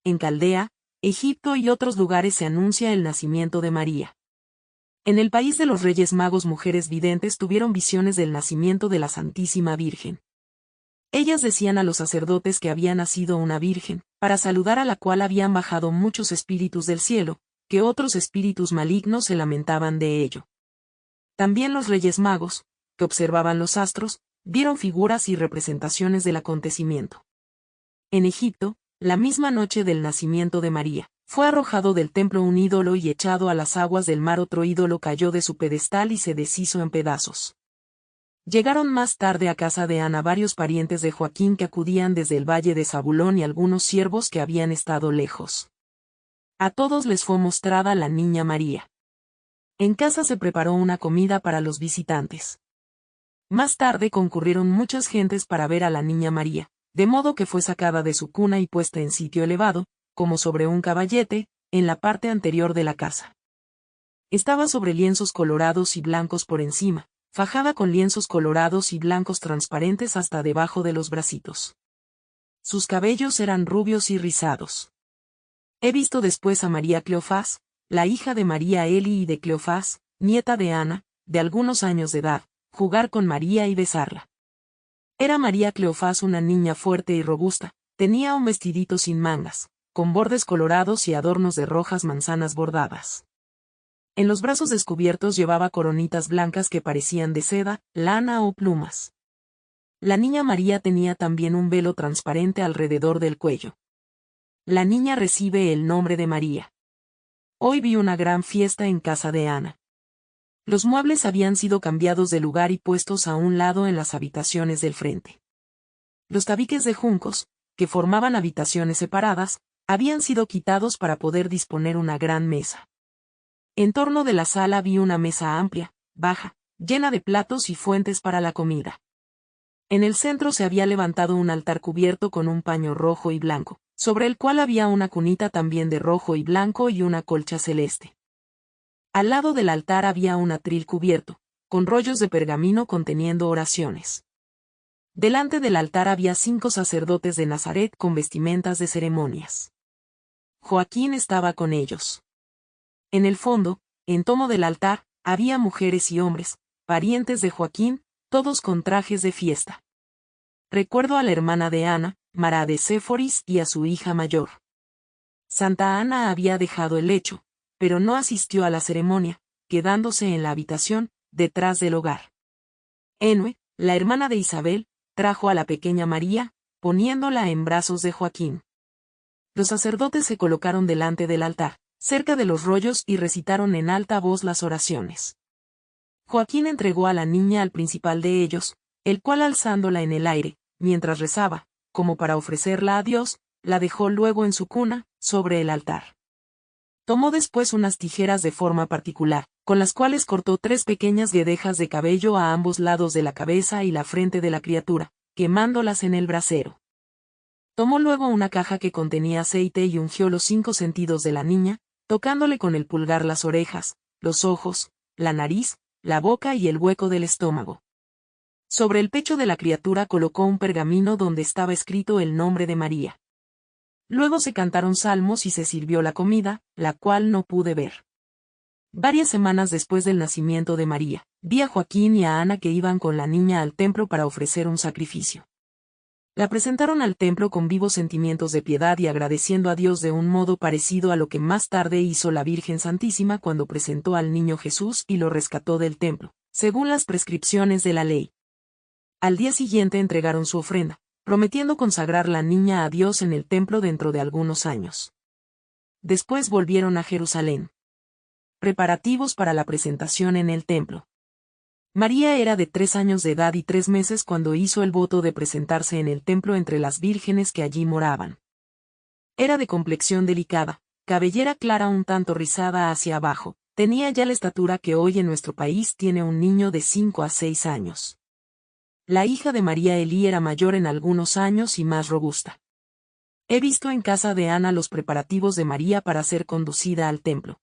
en Caldea, Egipto y otros lugares se anuncia el nacimiento de María. En el país de los Reyes Magos, mujeres videntes tuvieron visiones del nacimiento de la Santísima Virgen. Ellas decían a los sacerdotes que había nacido una virgen, para saludar a la cual habían bajado muchos espíritus del cielo, que otros espíritus malignos se lamentaban de ello. También los Reyes Magos, que observaban los astros, vieron figuras y representaciones del acontecimiento. En Egipto, la misma noche del nacimiento de María, fue arrojado del templo un ídolo y echado a las aguas del mar otro ídolo cayó de su pedestal y se deshizo en pedazos. Llegaron más tarde a casa de Ana varios parientes de Joaquín que acudían desde el valle de Zabulón y algunos siervos que habían estado lejos. A todos les fue mostrada la niña María. En casa se preparó una comida para los visitantes. Más tarde concurrieron muchas gentes para ver a la niña María, de modo que fue sacada de su cuna y puesta en sitio elevado, como sobre un caballete, en la parte anterior de la casa. Estaba sobre lienzos colorados y blancos por encima, fajada con lienzos colorados y blancos transparentes hasta debajo de los bracitos. Sus cabellos eran rubios y rizados. He visto después a María Cleofás, la hija de María Eli y de Cleofás, nieta de Ana, de algunos años de edad, jugar con María y besarla. Era María Cleofás una niña fuerte y robusta, tenía un vestidito sin mangas, con bordes colorados y adornos de rojas manzanas bordadas. En los brazos descubiertos llevaba coronitas blancas que parecían de seda, lana o plumas. La niña María tenía también un velo transparente alrededor del cuello. La niña recibe el nombre de María. Hoy vi una gran fiesta en casa de Ana. Los muebles habían sido cambiados de lugar y puestos a un lado en las habitaciones del frente. Los tabiques de juncos, que formaban habitaciones separadas, habían sido quitados para poder disponer una gran mesa. En torno de la sala vi una mesa amplia, baja, llena de platos y fuentes para la comida. En el centro se había levantado un altar cubierto con un paño rojo y blanco, sobre el cual había una cunita también de rojo y blanco y una colcha celeste. Al lado del altar había un atril cubierto, con rollos de pergamino conteniendo oraciones. Delante del altar había 5 sacerdotes de Nazaret con vestimentas de ceremonias. Joaquín estaba con ellos. En el fondo, en tomo del altar, había mujeres y hombres, parientes de Joaquín, todos con trajes de fiesta. Recuerdo a la hermana de Ana, Mara de Séforis y a su hija mayor. Santa Ana había dejado el lecho, pero no asistió a la ceremonia, quedándose en la habitación, detrás del hogar. Enue, la hermana de Isabel, trajo a la pequeña María, poniéndola en brazos de Joaquín. Los sacerdotes se colocaron delante del altar, cerca de los rollos y recitaron en alta voz las oraciones. Joaquín entregó a la niña al principal de ellos, el cual alzándola en el aire, mientras rezaba, como para ofrecerla a Dios, la dejó luego en su cuna, sobre el altar. Tomó después unas tijeras de forma particular, con las cuales cortó 3 pequeñas guedejas de cabello a ambos lados de la cabeza y la frente de la criatura, quemándolas en el brasero. Tomó luego una caja que contenía aceite y ungió los 5 sentidos de la niña, tocándole con el pulgar las orejas, los ojos, la nariz, la boca y el hueco del estómago. Sobre el pecho de la criatura colocó un pergamino donde estaba escrito el nombre de María. Luego se cantaron salmos y se sirvió la comida, la cual no pude ver. Varias semanas después del nacimiento de María, vi a Joaquín y a Ana que iban con la niña al templo para ofrecer un sacrificio. La presentaron al templo con vivos sentimientos de piedad y agradeciendo a Dios de un modo parecido a lo que más tarde hizo la Virgen Santísima cuando presentó al niño Jesús y lo rescató del templo, según las prescripciones de la ley. Al día siguiente entregaron su ofrenda, prometiendo consagrar la niña a Dios en el templo dentro de algunos años. Después volvieron a Jerusalén. Preparativos para la presentación en el templo. María era de 3 años de edad y 3 meses cuando hizo el voto de presentarse en el templo entre las vírgenes que allí moraban. Era de complexión delicada, cabellera clara un tanto rizada hacia abajo, tenía ya la estatura que hoy en nuestro país tiene un niño de 5 a 6 años. La hija de María Elí era mayor en algunos años y más robusta. He visto en casa de Ana los preparativos de María para ser conducida al templo.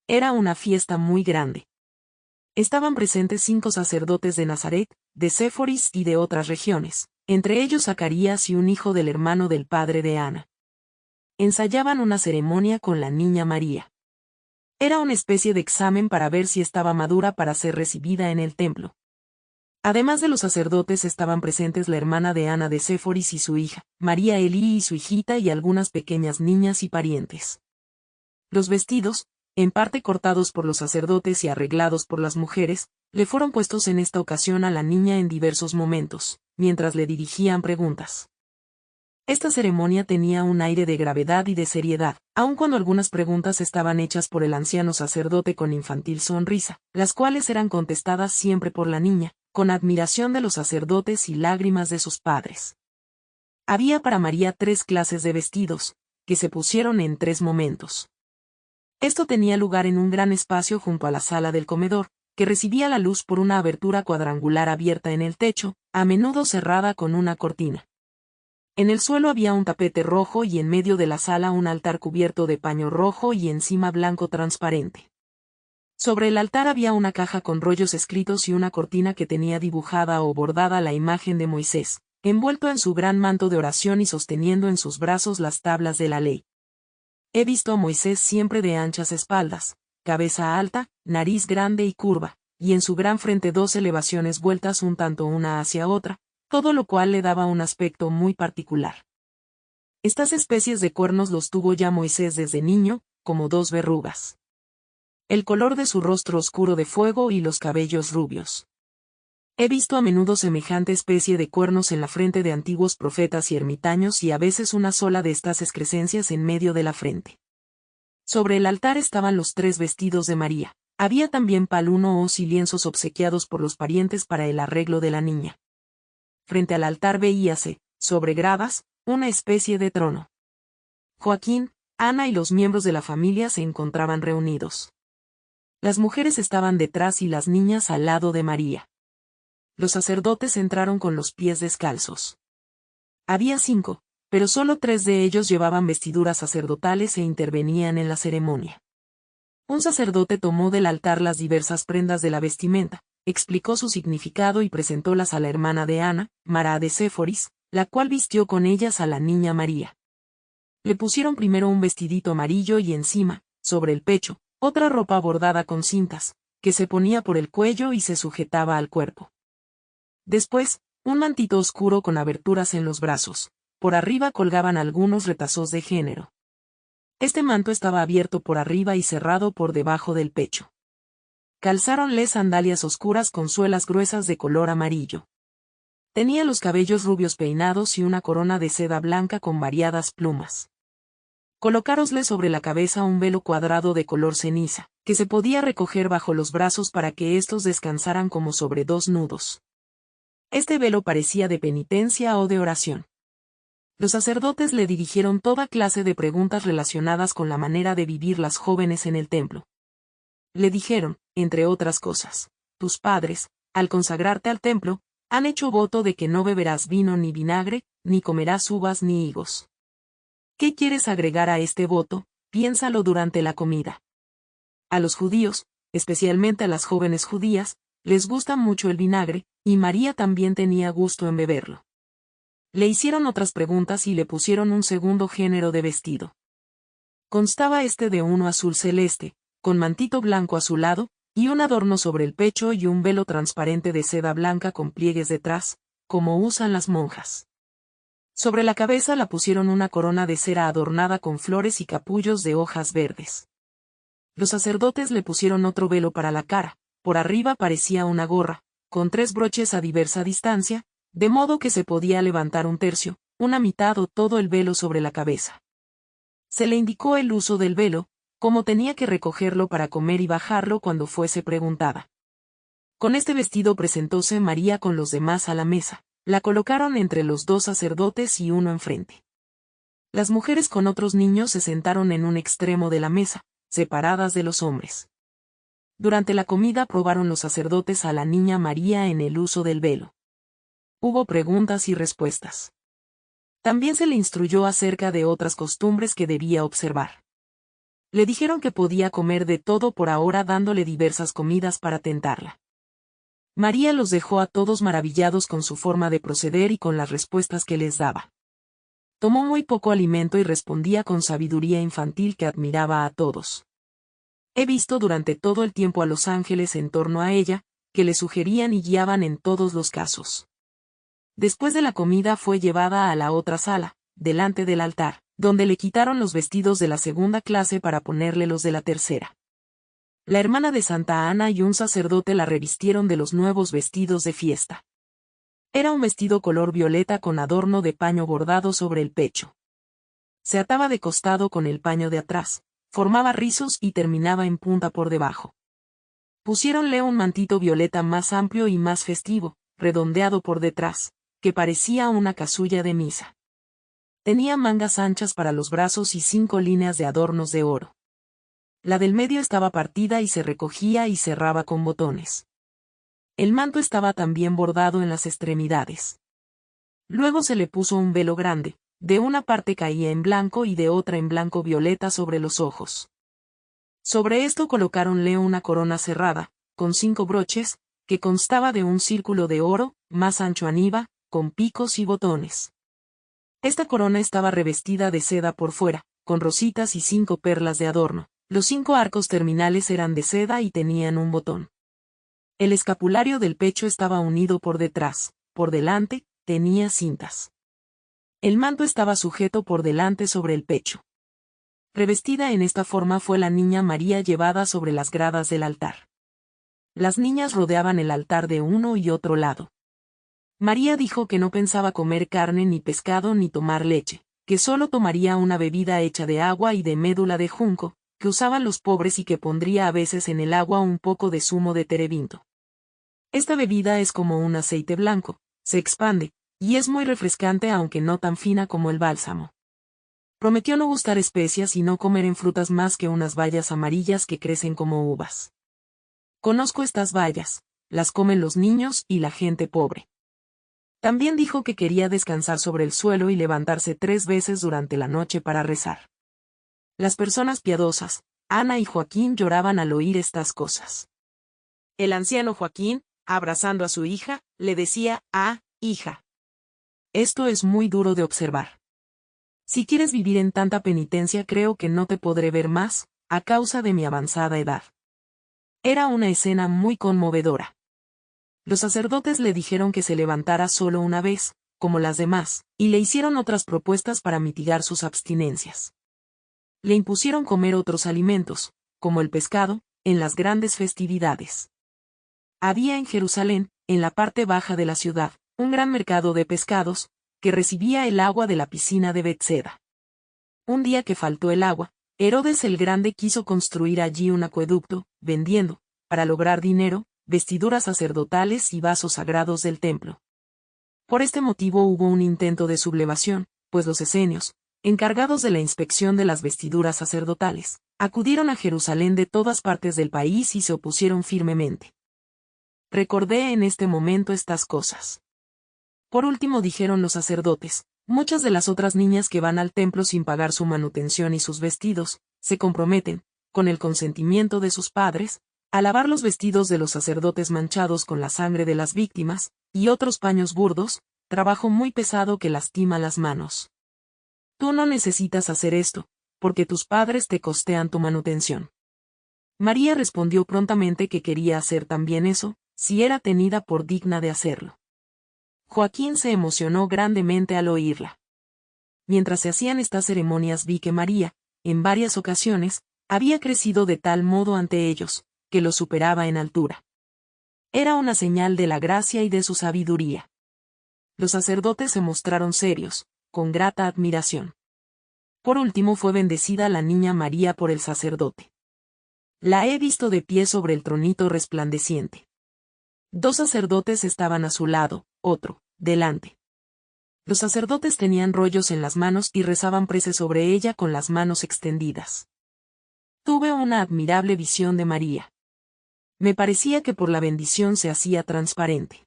Era una fiesta muy grande. Estaban presentes 5 sacerdotes de Nazaret, de Séforis y de otras regiones, entre ellos Zacarías y un hijo del hermano del padre de Ana. ensayaban una ceremonia con la niña María. Era una especie de examen para ver si estaba madura para ser recibida en el templo. Además de los sacerdotes estaban presentes la hermana de Ana de Séforis y su hija, María Elí y su hijita y algunas pequeñas niñas y parientes. Los vestidos, en parte cortados por los sacerdotes y arreglados por las mujeres, le fueron puestos en esta ocasión a la niña en diversos momentos, mientras le dirigían preguntas. Esta ceremonia tenía un aire de gravedad y de seriedad, aun cuando algunas preguntas estaban hechas por el anciano sacerdote con infantil sonrisa, las cuales eran contestadas siempre por la niña, con admiración de los sacerdotes y lágrimas de sus padres. Había para María 3 clases de vestidos, que se pusieron en 3 momentos. Esto tenía lugar en un gran espacio junto a la sala del comedor, que recibía la luz por una abertura cuadrangular abierta en el techo, a menudo cerrada con una cortina. En el suelo había un tapete rojo y en medio de la sala un altar cubierto de paño rojo y encima blanco transparente. Sobre el altar había una caja con rollos escritos y una cortina que tenía dibujada o bordada la imagen de Moisés, envuelto en su gran manto de oración y sosteniendo en sus brazos las tablas de la ley. He visto a Moisés siempre de anchas espaldas, cabeza alta, nariz grande y curva, y en su gran frente 2 elevaciones vueltas un tanto una hacia otra, todo lo cual le daba un aspecto muy particular. Estas especies de cuernos los tuvo ya Moisés desde niño, como 2 verrugas. El color de su rostro oscuro de fuego y los cabellos rubios. He visto a menudo semejante especie de cuernos en la frente de antiguos profetas y ermitaños y a veces una sola de estas excrescencias en medio de la frente. Sobre el altar estaban los 3 vestidos de María. Había también palunos y lienzos obsequiados por los parientes para el arreglo de la niña. Frente al altar veíase, sobre gradas, una especie de trono. Joaquín, Ana y los miembros de la familia se encontraban reunidos. Las mujeres estaban detrás y las niñas al lado de María. Los sacerdotes entraron con los pies descalzos. Había 5, pero solo 3 de ellos llevaban vestiduras sacerdotales e intervenían en la ceremonia. Un sacerdote tomó del altar las diversas prendas de la vestimenta, explicó su significado y presentólas a la hermana de Ana, Mara de Séforis, la cual vistió con ellas a la niña María. Le pusieron primero un vestidito amarillo y encima, sobre el pecho, otra ropa bordada con cintas, que se ponía por el cuello y se sujetaba al cuerpo. Después, un mantito oscuro con aberturas en los brazos, por arriba colgaban algunos retazos de género. Este manto estaba abierto por arriba y cerrado por debajo del pecho. Calzáronle sandalias oscuras con suelas gruesas de color amarillo. Tenía los cabellos rubios peinados y una corona de seda blanca con variadas plumas. Colocárosle sobre la cabeza un velo cuadrado de color ceniza, que se podía recoger bajo los brazos para que éstos descansaran como sobre 2 nudos. Este velo parecía de penitencia o de oración. Los sacerdotes le dirigieron toda clase de preguntas relacionadas con la manera de vivir las jóvenes en el templo. Le dijeron, entre otras cosas, tus padres, al consagrarte al templo, han hecho voto de que no beberás vino ni vinagre, ni comerás uvas ni higos. ¿Qué quieres agregar a este voto? Piénsalo durante la comida. A los judíos, especialmente a las jóvenes judías, les gusta mucho el vinagre, y María también tenía gusto en beberlo. Le hicieron otras preguntas y le pusieron un segundo género de vestido. Constaba este de uno azul celeste, con mantito blanco azulado, y un adorno sobre el pecho y un velo transparente de seda blanca con pliegues detrás, como usan las monjas. Sobre la cabeza la pusieron una corona de cera adornada con flores y capullos de hojas verdes. Los sacerdotes le pusieron otro velo para la cara, por arriba parecía una gorra, con 3 broches a diversa distancia, de modo que se podía levantar un tercio, una mitad o todo el velo sobre la cabeza. Se le indicó el uso del velo, cómo tenía que recogerlo para comer y bajarlo cuando fuese preguntada. Con este vestido presentóse María con los demás a la mesa, la colocaron entre los 2 sacerdotes y uno enfrente. Las mujeres con otros niños se sentaron en un extremo de la mesa, separadas de los hombres. Durante la comida probaron los sacerdotes a la niña María en el uso del velo. Hubo preguntas y respuestas. También se le instruyó acerca de otras costumbres que debía observar. Le dijeron que podía comer de todo por ahora dándole diversas comidas para tentarla. María los dejó a todos maravillados con su forma de proceder y con las respuestas que les daba. Tomó muy poco alimento y respondía con sabiduría infantil que admiraba a todos. He visto durante todo el tiempo a los ángeles en torno a ella, que le sugerían y guiaban en todos los casos. Después de la comida fue llevada a la otra sala, delante del altar, donde le quitaron los vestidos de la segunda clase para ponerle los de la tercera. La hermana de Santa Ana y un sacerdote la revistieron de los nuevos vestidos de fiesta. Era un vestido color violeta con adorno de paño bordado sobre el pecho. Se ataba de costado con el paño de atrás, formaba rizos y terminaba en punta por debajo. Pusiéronle un mantito violeta más amplio y más festivo, redondeado por detrás, que parecía una casulla de misa. Tenía mangas anchas para los brazos y 5 líneas de adornos de oro. La del medio estaba partida y se recogía y cerraba con botones. El manto estaba también bordado en las extremidades. Luego se le puso un velo grande, de una parte caía en blanco y de otra en blanco violeta sobre los ojos. Sobre esto colocáronle una corona cerrada, con 5 broches, que constaba de un círculo de oro, más ancho aniva, con picos y botones. Esta corona estaba revestida de seda por fuera, con rositas y 5 perlas de adorno. Los 5 arcos terminales eran de seda y tenían un botón. El escapulario del pecho estaba unido por detrás, por delante, tenía cintas. El manto estaba sujeto por delante sobre el pecho. Revestida en esta forma fue la niña María llevada sobre las gradas del altar. Las niñas rodeaban el altar de uno y otro lado. María dijo que no pensaba comer carne ni pescado ni tomar leche, que solo tomaría una bebida hecha de agua y de médula de junco, que usaban los pobres y que pondría a veces en el agua un poco de zumo de terebinto. Esta bebida es como un aceite blanco, se expande, y es muy refrescante aunque no tan fina como el bálsamo. Prometió no gustar especias y no comer en frutas más que unas bayas amarillas que crecen como uvas. Conozco estas bayas, las comen los niños y la gente pobre. También dijo que quería descansar sobre el suelo y levantarse 3 veces durante la noche para rezar. Las personas piadosas, Ana y Joaquín lloraban al oír estas cosas. El anciano Joaquín, abrazando a su hija, le decía: «Ah, hija. Esto es muy duro de observar. Si quieres vivir en tanta penitencia creo que no te podré ver más, a causa de mi avanzada edad». Era una escena muy conmovedora. Los sacerdotes le dijeron que se levantara solo una vez, como las demás, y le hicieron otras propuestas para mitigar sus abstinencias. Le impusieron comer otros alimentos, como el pescado, en las grandes festividades. Había en Jerusalén, en la parte baja de la ciudad, un gran mercado de pescados, que recibía el agua de la piscina de Betseda. Un día que faltó el agua, Herodes el Grande quiso construir allí un acueducto, vendiendo, para lograr dinero, vestiduras sacerdotales y vasos sagrados del templo. Por este motivo hubo un intento de sublevación, pues los esenios, encargados de la inspección de las vestiduras sacerdotales, acudieron a Jerusalén de todas partes del país y se opusieron firmemente. Recordé en este momento estas cosas. Por último dijeron los sacerdotes: muchas de las otras niñas que van al templo sin pagar su manutención y sus vestidos, se comprometen, con el consentimiento de sus padres, a lavar los vestidos de los sacerdotes manchados con la sangre de las víctimas, y otros paños burdos, trabajo muy pesado que lastima las manos. Tú no necesitas hacer esto, porque tus padres te costean tu manutención. María respondió prontamente que quería hacer también eso, si era tenida por digna de hacerlo. Joaquín se emocionó grandemente al oírla. Mientras se hacían estas ceremonias vi que María, en varias ocasiones, había crecido de tal modo ante ellos, que los superaba en altura. Era una señal de la gracia y de su sabiduría. Los sacerdotes se mostraron serios, con grata admiración. Por último fue bendecida la niña María por el sacerdote. La he visto de pie sobre el tronito resplandeciente. 2 sacerdotes estaban a su lado, otro, delante. Los sacerdotes tenían rollos en las manos y rezaban preces sobre ella con las manos extendidas. Tuve una admirable visión de María. Me parecía que por la bendición se hacía transparente.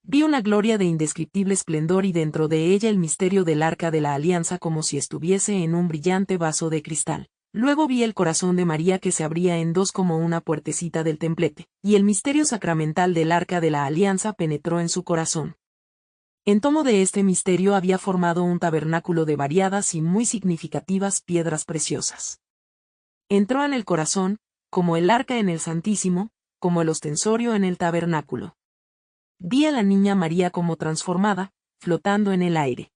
Vi una gloria de indescriptible esplendor y dentro de ella el misterio del arca de la alianza como si estuviese en un brillante vaso de cristal. Luego vi el corazón de María que se abría en 2 como una puertecita del templete, y el misterio sacramental del arca de la alianza penetró en su corazón. En tomo de este misterio había formado un tabernáculo de variadas y muy significativas piedras preciosas. Entró en el corazón, como el arca en el Santísimo, como el ostensorio en el tabernáculo. Vi a la niña María como transformada, flotando en el aire.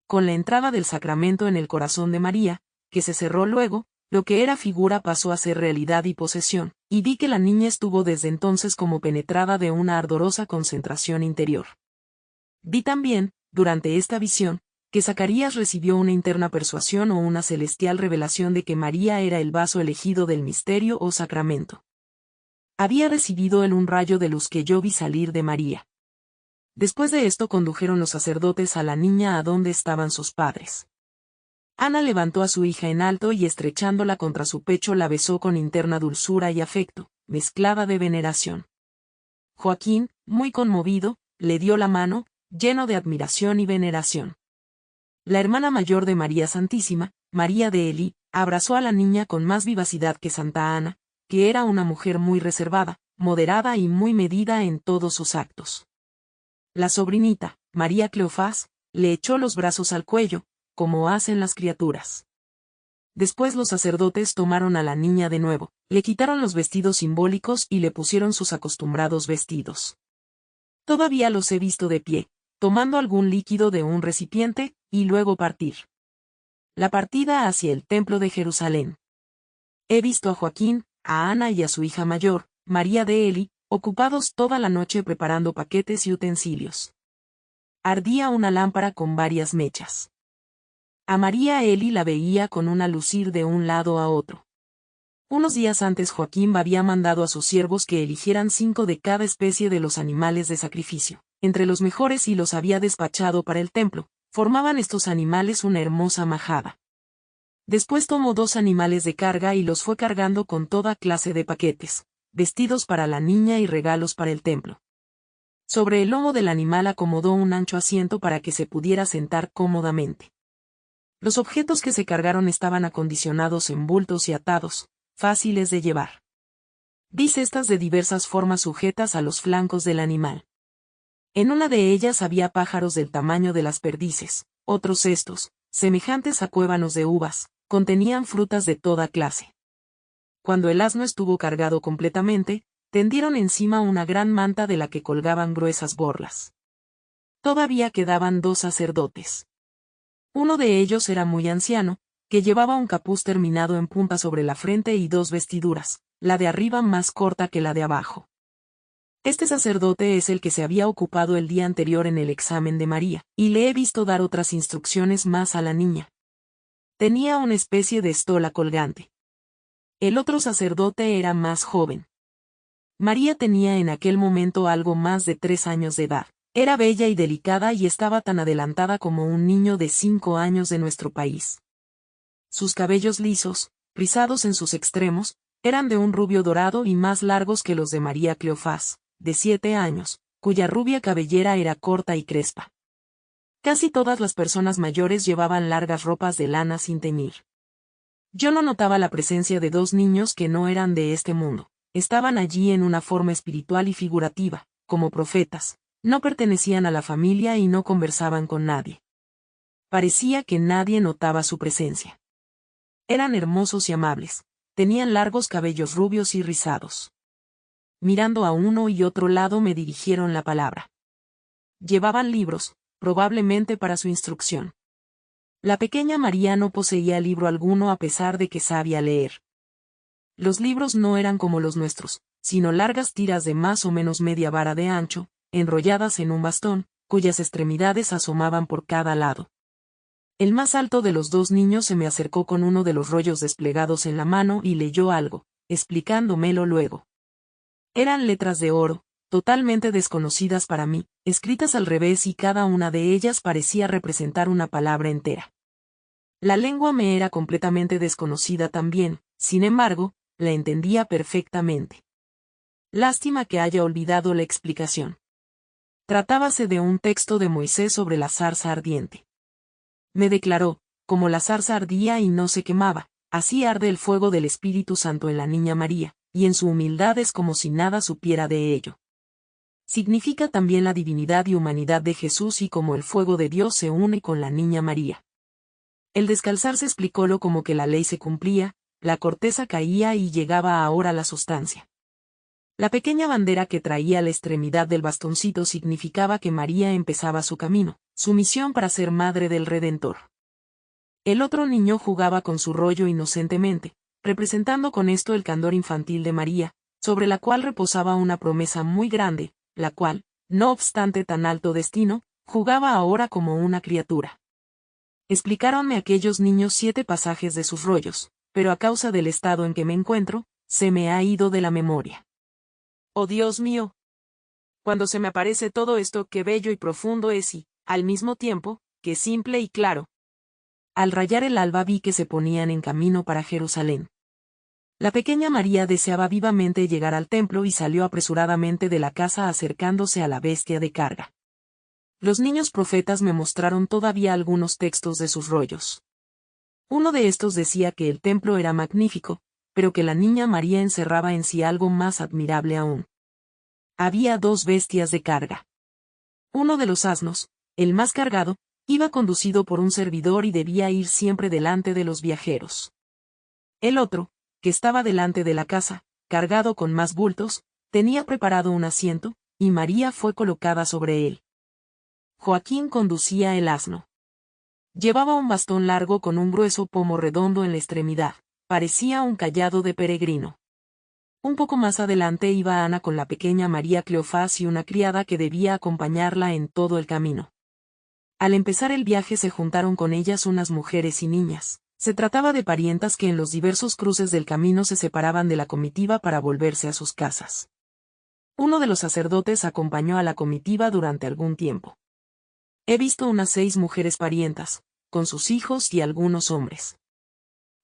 Con la entrada del sacramento en el corazón de María, que se cerró luego, lo que era figura pasó a ser realidad y posesión, y vi que la niña estuvo desde entonces como penetrada de una ardorosa concentración interior. Vi también, durante esta visión, que Zacarías recibió una interna persuasión o una celestial revelación de que María era el vaso elegido del misterio o sacramento. Había recibido él un rayo de luz que yo vi salir de María. Después de esto condujeron los sacerdotes a la niña a donde estaban sus padres. Ana levantó a su hija en alto y estrechándola contra su pecho la besó con interna dulzura y afecto, mezclada de veneración. Joaquín, muy conmovido, le dio la mano, lleno de admiración y veneración. La hermana mayor de María Santísima, María de Eli, abrazó a la niña con más vivacidad que Santa Ana, que era una mujer muy reservada, moderada y muy medida en todos sus actos. La sobrinita, María Cleofás, le echó los brazos al cuello, como hacen las criaturas. Después los sacerdotes tomaron a la niña de nuevo, le quitaron los vestidos simbólicos y le pusieron sus acostumbrados vestidos. Todavía los he visto de pie, tomando algún líquido de un recipiente, y luego partir. La partida hacia el templo de Jerusalén. He visto a Joaquín, a Ana y a su hija mayor, María de Eli, ocupados toda la noche preparando paquetes y utensilios. Ardía una lámpara con varias mechas. A María Eli la veía con una lucir de un lado a otro. Unos días antes Joaquín había mandado a sus siervos que eligieran 5 de cada especie de los animales de sacrificio. Entre los mejores y los había despachado para el templo. Formaban estos animales una hermosa majada. Después tomó 2 animales de carga y los fue cargando con toda clase de paquetes, vestidos para la niña y regalos para el templo. Sobre el lomo del animal acomodó un ancho asiento para que se pudiera sentar cómodamente. Los objetos que se cargaron estaban acondicionados en bultos y atados, fáciles de llevar. Vi cestas de diversas formas sujetas a los flancos del animal. En una de ellas había pájaros del tamaño de las perdices, otros cestos, semejantes a cuévanos de uvas, contenían frutas de toda clase. Cuando el asno estuvo cargado completamente, tendieron encima una gran manta de la que colgaban gruesas borlas. Todavía quedaban 2 sacerdotes. Uno de ellos era muy anciano, que llevaba un capuz terminado en punta sobre la frente y 2 vestiduras, la de arriba más corta que la de abajo. Este sacerdote es el que se había ocupado el día anterior en el examen de María, y le he visto dar otras instrucciones más a la niña. Tenía una especie de estola colgante. El otro sacerdote era más joven. María tenía en aquel momento algo más de 3 años de edad. Era bella y delicada y estaba tan adelantada como un niño de 5 años de nuestro país. Sus cabellos lisos, rizados en sus extremos, eran de un rubio dorado y más largos que los de María Cleofás, de 7 años, cuya rubia cabellera era corta y crespa. Casi todas las personas mayores llevaban largas ropas de lana sin teñir. Yo no notaba la presencia de 2 niños que no eran de este mundo, estaban allí en una forma espiritual y figurativa, como profetas. No pertenecían a la familia y no conversaban con nadie. Parecía que nadie notaba su presencia. Eran hermosos y amables, tenían largos cabellos rubios y rizados. Mirando a uno y otro lado me dirigieron la palabra. Llevaban libros, probablemente para su instrucción. La pequeña María no poseía libro alguno a pesar de que sabía leer. Los libros no eran como los nuestros, sino largas tiras de más o menos media vara de ancho, enrolladas en un bastón, cuyas extremidades asomaban por cada lado. El más alto de los 2 niños se me acercó con uno de los rollos desplegados en la mano y leyó algo, explicándomelo luego. Eran letras de oro, totalmente desconocidas para mí, escritas al revés y cada una de ellas parecía representar una palabra entera. La lengua me era completamente desconocida también, sin embargo, la entendía perfectamente. Lástima que haya olvidado la explicación. Tratábase de un texto de Moisés sobre la zarza ardiente. Me declaró, como la zarza ardía y no se quemaba, así arde el fuego del Espíritu Santo en la niña María, y en su humildad es como si nada supiera de ello. Significa también la divinidad y humanidad de Jesús y cómo el fuego de Dios se une con la niña María. El descalzarse explicólo como que la ley se cumplía, la corteza caía y llegaba ahora la sustancia. La pequeña bandera que traía a la extremidad del bastoncito significaba que María empezaba su camino, su misión para ser madre del Redentor. El otro niño jugaba con su rollo inocentemente, representando con esto el candor infantil de María, sobre la cual reposaba una promesa muy grande, la cual, no obstante tan alto destino, jugaba ahora como una criatura. Explicáronme aquellos niños 7 pasajes de sus rollos, pero a causa del estado en que me encuentro, se me ha ido de la memoria. ¡Oh Dios mío! Cuando se me aparece todo esto, qué bello y profundo es y, al mismo tiempo, qué simple y claro. Al rayar el alba vi que se ponían en camino para Jerusalén. La pequeña María deseaba vivamente llegar al templo y salió apresuradamente de la casa acercándose a la bestia de carga. Los niños profetas me mostraron todavía algunos textos de sus rollos. Uno de estos decía que el templo era magnífico, pero que la niña María encerraba en sí algo más admirable aún. Había 2 bestias de carga. Uno de los asnos, el más cargado, iba conducido por un servidor y debía ir siempre delante de los viajeros. El otro, que estaba delante de la casa, cargado con más bultos, tenía preparado un asiento, y María fue colocada sobre él. Joaquín conducía el asno. Llevaba un bastón largo con un grueso pomo redondo en la extremidad, parecía un cayado de peregrino. Un poco más adelante iba Ana con la pequeña María Cleofás y una criada que debía acompañarla en todo el camino. Al empezar el viaje se juntaron con ellas unas mujeres y niñas. Se trataba de parientas que en los diversos cruces del camino se separaban de la comitiva para volverse a sus casas. Uno de los sacerdotes acompañó a la comitiva durante algún tiempo. He visto unas 6 mujeres parientas, con sus hijos y algunos hombres.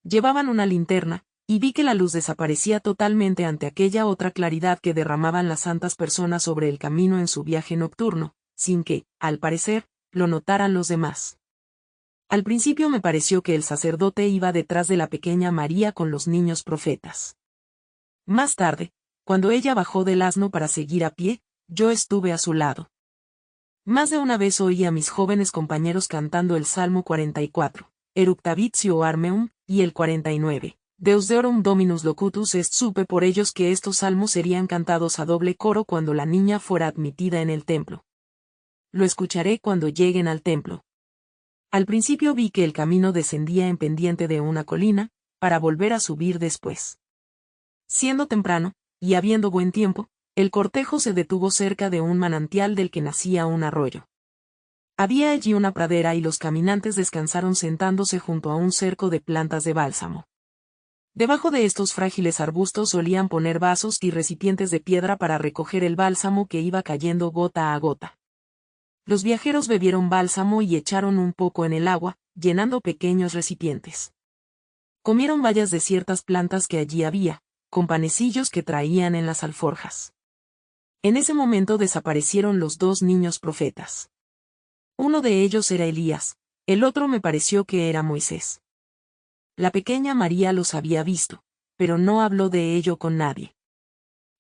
Llevaban una linterna, y vi que la luz desaparecía totalmente ante aquella otra claridad que derramaban las santas personas sobre el camino en su viaje nocturno, sin que, al parecer, lo notaran los demás. Al principio me pareció que el sacerdote iba detrás de la pequeña María con los niños profetas. Más tarde, cuando ella bajó del asno para seguir a pie, yo estuve a su lado. Más de una vez oí a mis jóvenes compañeros cantando el Salmo 44, Eructavitio Armeum, y el 49, Deus deorum Dominus locutus est. Supe por ellos que estos salmos serían cantados a doble coro cuando la niña fuera admitida en el templo. Lo escucharé cuando lleguen al templo. Al principio vi que el camino descendía en pendiente de una colina, para volver a subir después. Siendo temprano, y habiendo buen tiempo, el cortejo se detuvo cerca de un manantial del que nacía un arroyo. Había allí una pradera y los caminantes descansaron sentándose junto a un cerco de plantas de bálsamo. Debajo de estos frágiles arbustos solían poner vasos y recipientes de piedra para recoger el bálsamo que iba cayendo gota a gota. Los viajeros bebieron bálsamo y echaron un poco en el agua, llenando pequeños recipientes. Comieron bayas de ciertas plantas que allí había, con panecillos que traían en las alforjas. En ese momento desaparecieron los 2 niños profetas. Uno de ellos era Elías, el otro me pareció que era Moisés. La pequeña María los había visto, pero no habló de ello con nadie.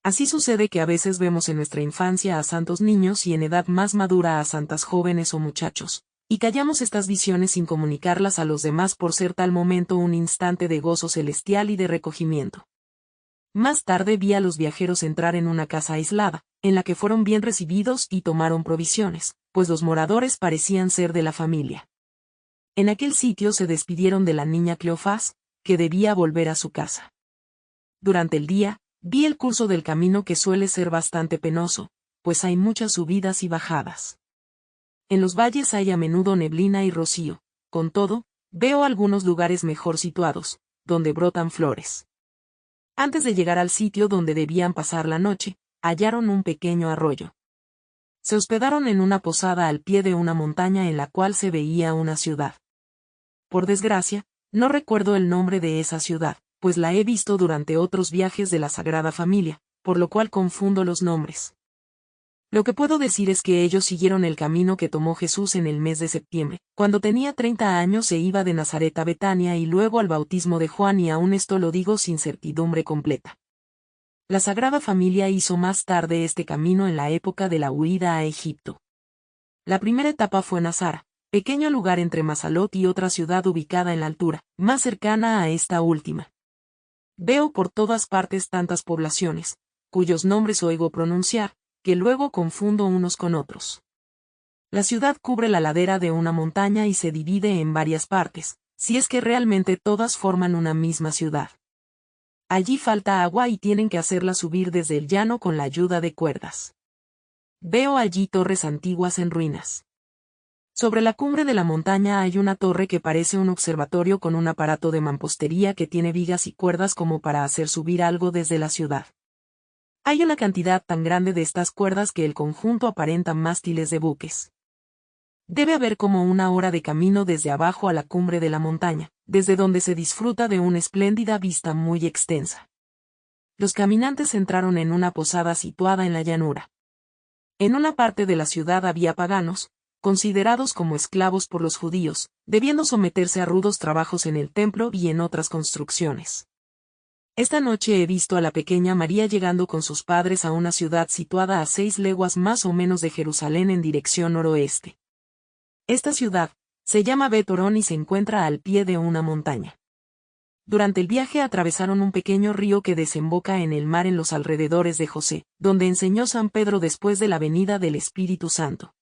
Así sucede que a veces vemos en nuestra infancia a santos niños y en edad más madura a santas jóvenes o muchachos, y callamos estas visiones sin comunicarlas a los demás por ser tal momento un instante de gozo celestial y de recogimiento. Más tarde vi a los viajeros entrar en una casa aislada, en la que fueron bien recibidos y tomaron provisiones, pues los moradores parecían ser de la familia. En aquel sitio se despidieron de la niña Cleofás, que debía volver a su casa. Durante el día, vi el curso del camino que suele ser bastante penoso, pues hay muchas subidas y bajadas. En los valles hay a menudo neblina y rocío, con todo, veo algunos lugares mejor situados, donde brotan flores. Antes de llegar al sitio donde debían pasar la noche, hallaron un pequeño arroyo. Se hospedaron en una posada al pie de una montaña en la cual se veía una ciudad. Por desgracia, no recuerdo el nombre de esa ciudad, pues la he visto durante otros viajes de la Sagrada Familia, por lo cual confundo los nombres. Lo que puedo decir es que ellos siguieron el camino que tomó Jesús en el mes de septiembre, cuando tenía 30 años e iba de Nazaret a Betania y luego al bautismo de Juan, y aún esto lo digo sin certidumbre completa. La Sagrada Familia hizo más tarde este camino en la época de la huida a Egipto. La primera etapa fue Nazara, pequeño lugar entre Mazalot y otra ciudad ubicada en la altura, más cercana a esta última. Veo por todas partes tantas poblaciones, cuyos nombres oigo pronunciar, que luego confundo unos con otros. La ciudad cubre la ladera de una montaña y se divide en varias partes, si es que realmente todas forman una misma ciudad. Allí falta agua y tienen que hacerla subir desde el llano con la ayuda de cuerdas. Veo allí torres antiguas en ruinas. Sobre la cumbre de la montaña hay una torre que parece un observatorio con un aparato de mampostería que tiene vigas y cuerdas como para hacer subir algo desde la ciudad. Hay una cantidad tan grande de estas cuerdas que el conjunto aparenta mástiles de buques. Debe haber como una hora de camino desde abajo a la cumbre de la montaña, desde donde se disfruta de una espléndida vista muy extensa. Los caminantes entraron en una posada situada en la llanura. En una parte de la ciudad había paganos, considerados como esclavos por los judíos, debiendo someterse a rudos trabajos en el templo y en otras construcciones. Esta noche he visto a la pequeña María llegando con sus padres a una ciudad situada a 6 leguas más o menos de Jerusalén en dirección noroeste. Esta ciudad se llama Bet Horón y se encuentra al pie de una montaña. Durante el viaje atravesaron un pequeño río que desemboca en el mar en los alrededores de José, donde enseñó San Pedro después de la venida del Espíritu Santo.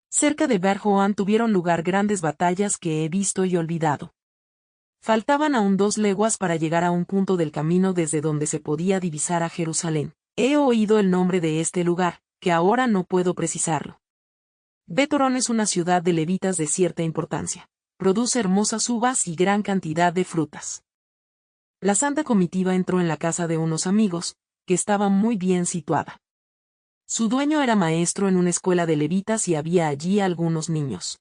Cerca de Ber Joán tuvieron lugar grandes batallas que he visto y olvidado. Faltaban aún 2 leguas para llegar a un punto del camino desde donde se podía divisar a Jerusalén. He oído el nombre de este lugar, que ahora no puedo precisarlo. Bet Horón es una ciudad de levitas de cierta importancia. Produce hermosas uvas y gran cantidad de frutas. La santa comitiva entró en la casa de unos amigos, que estaba muy bien situada. Su dueño era maestro en una escuela de levitas y había allí algunos niños.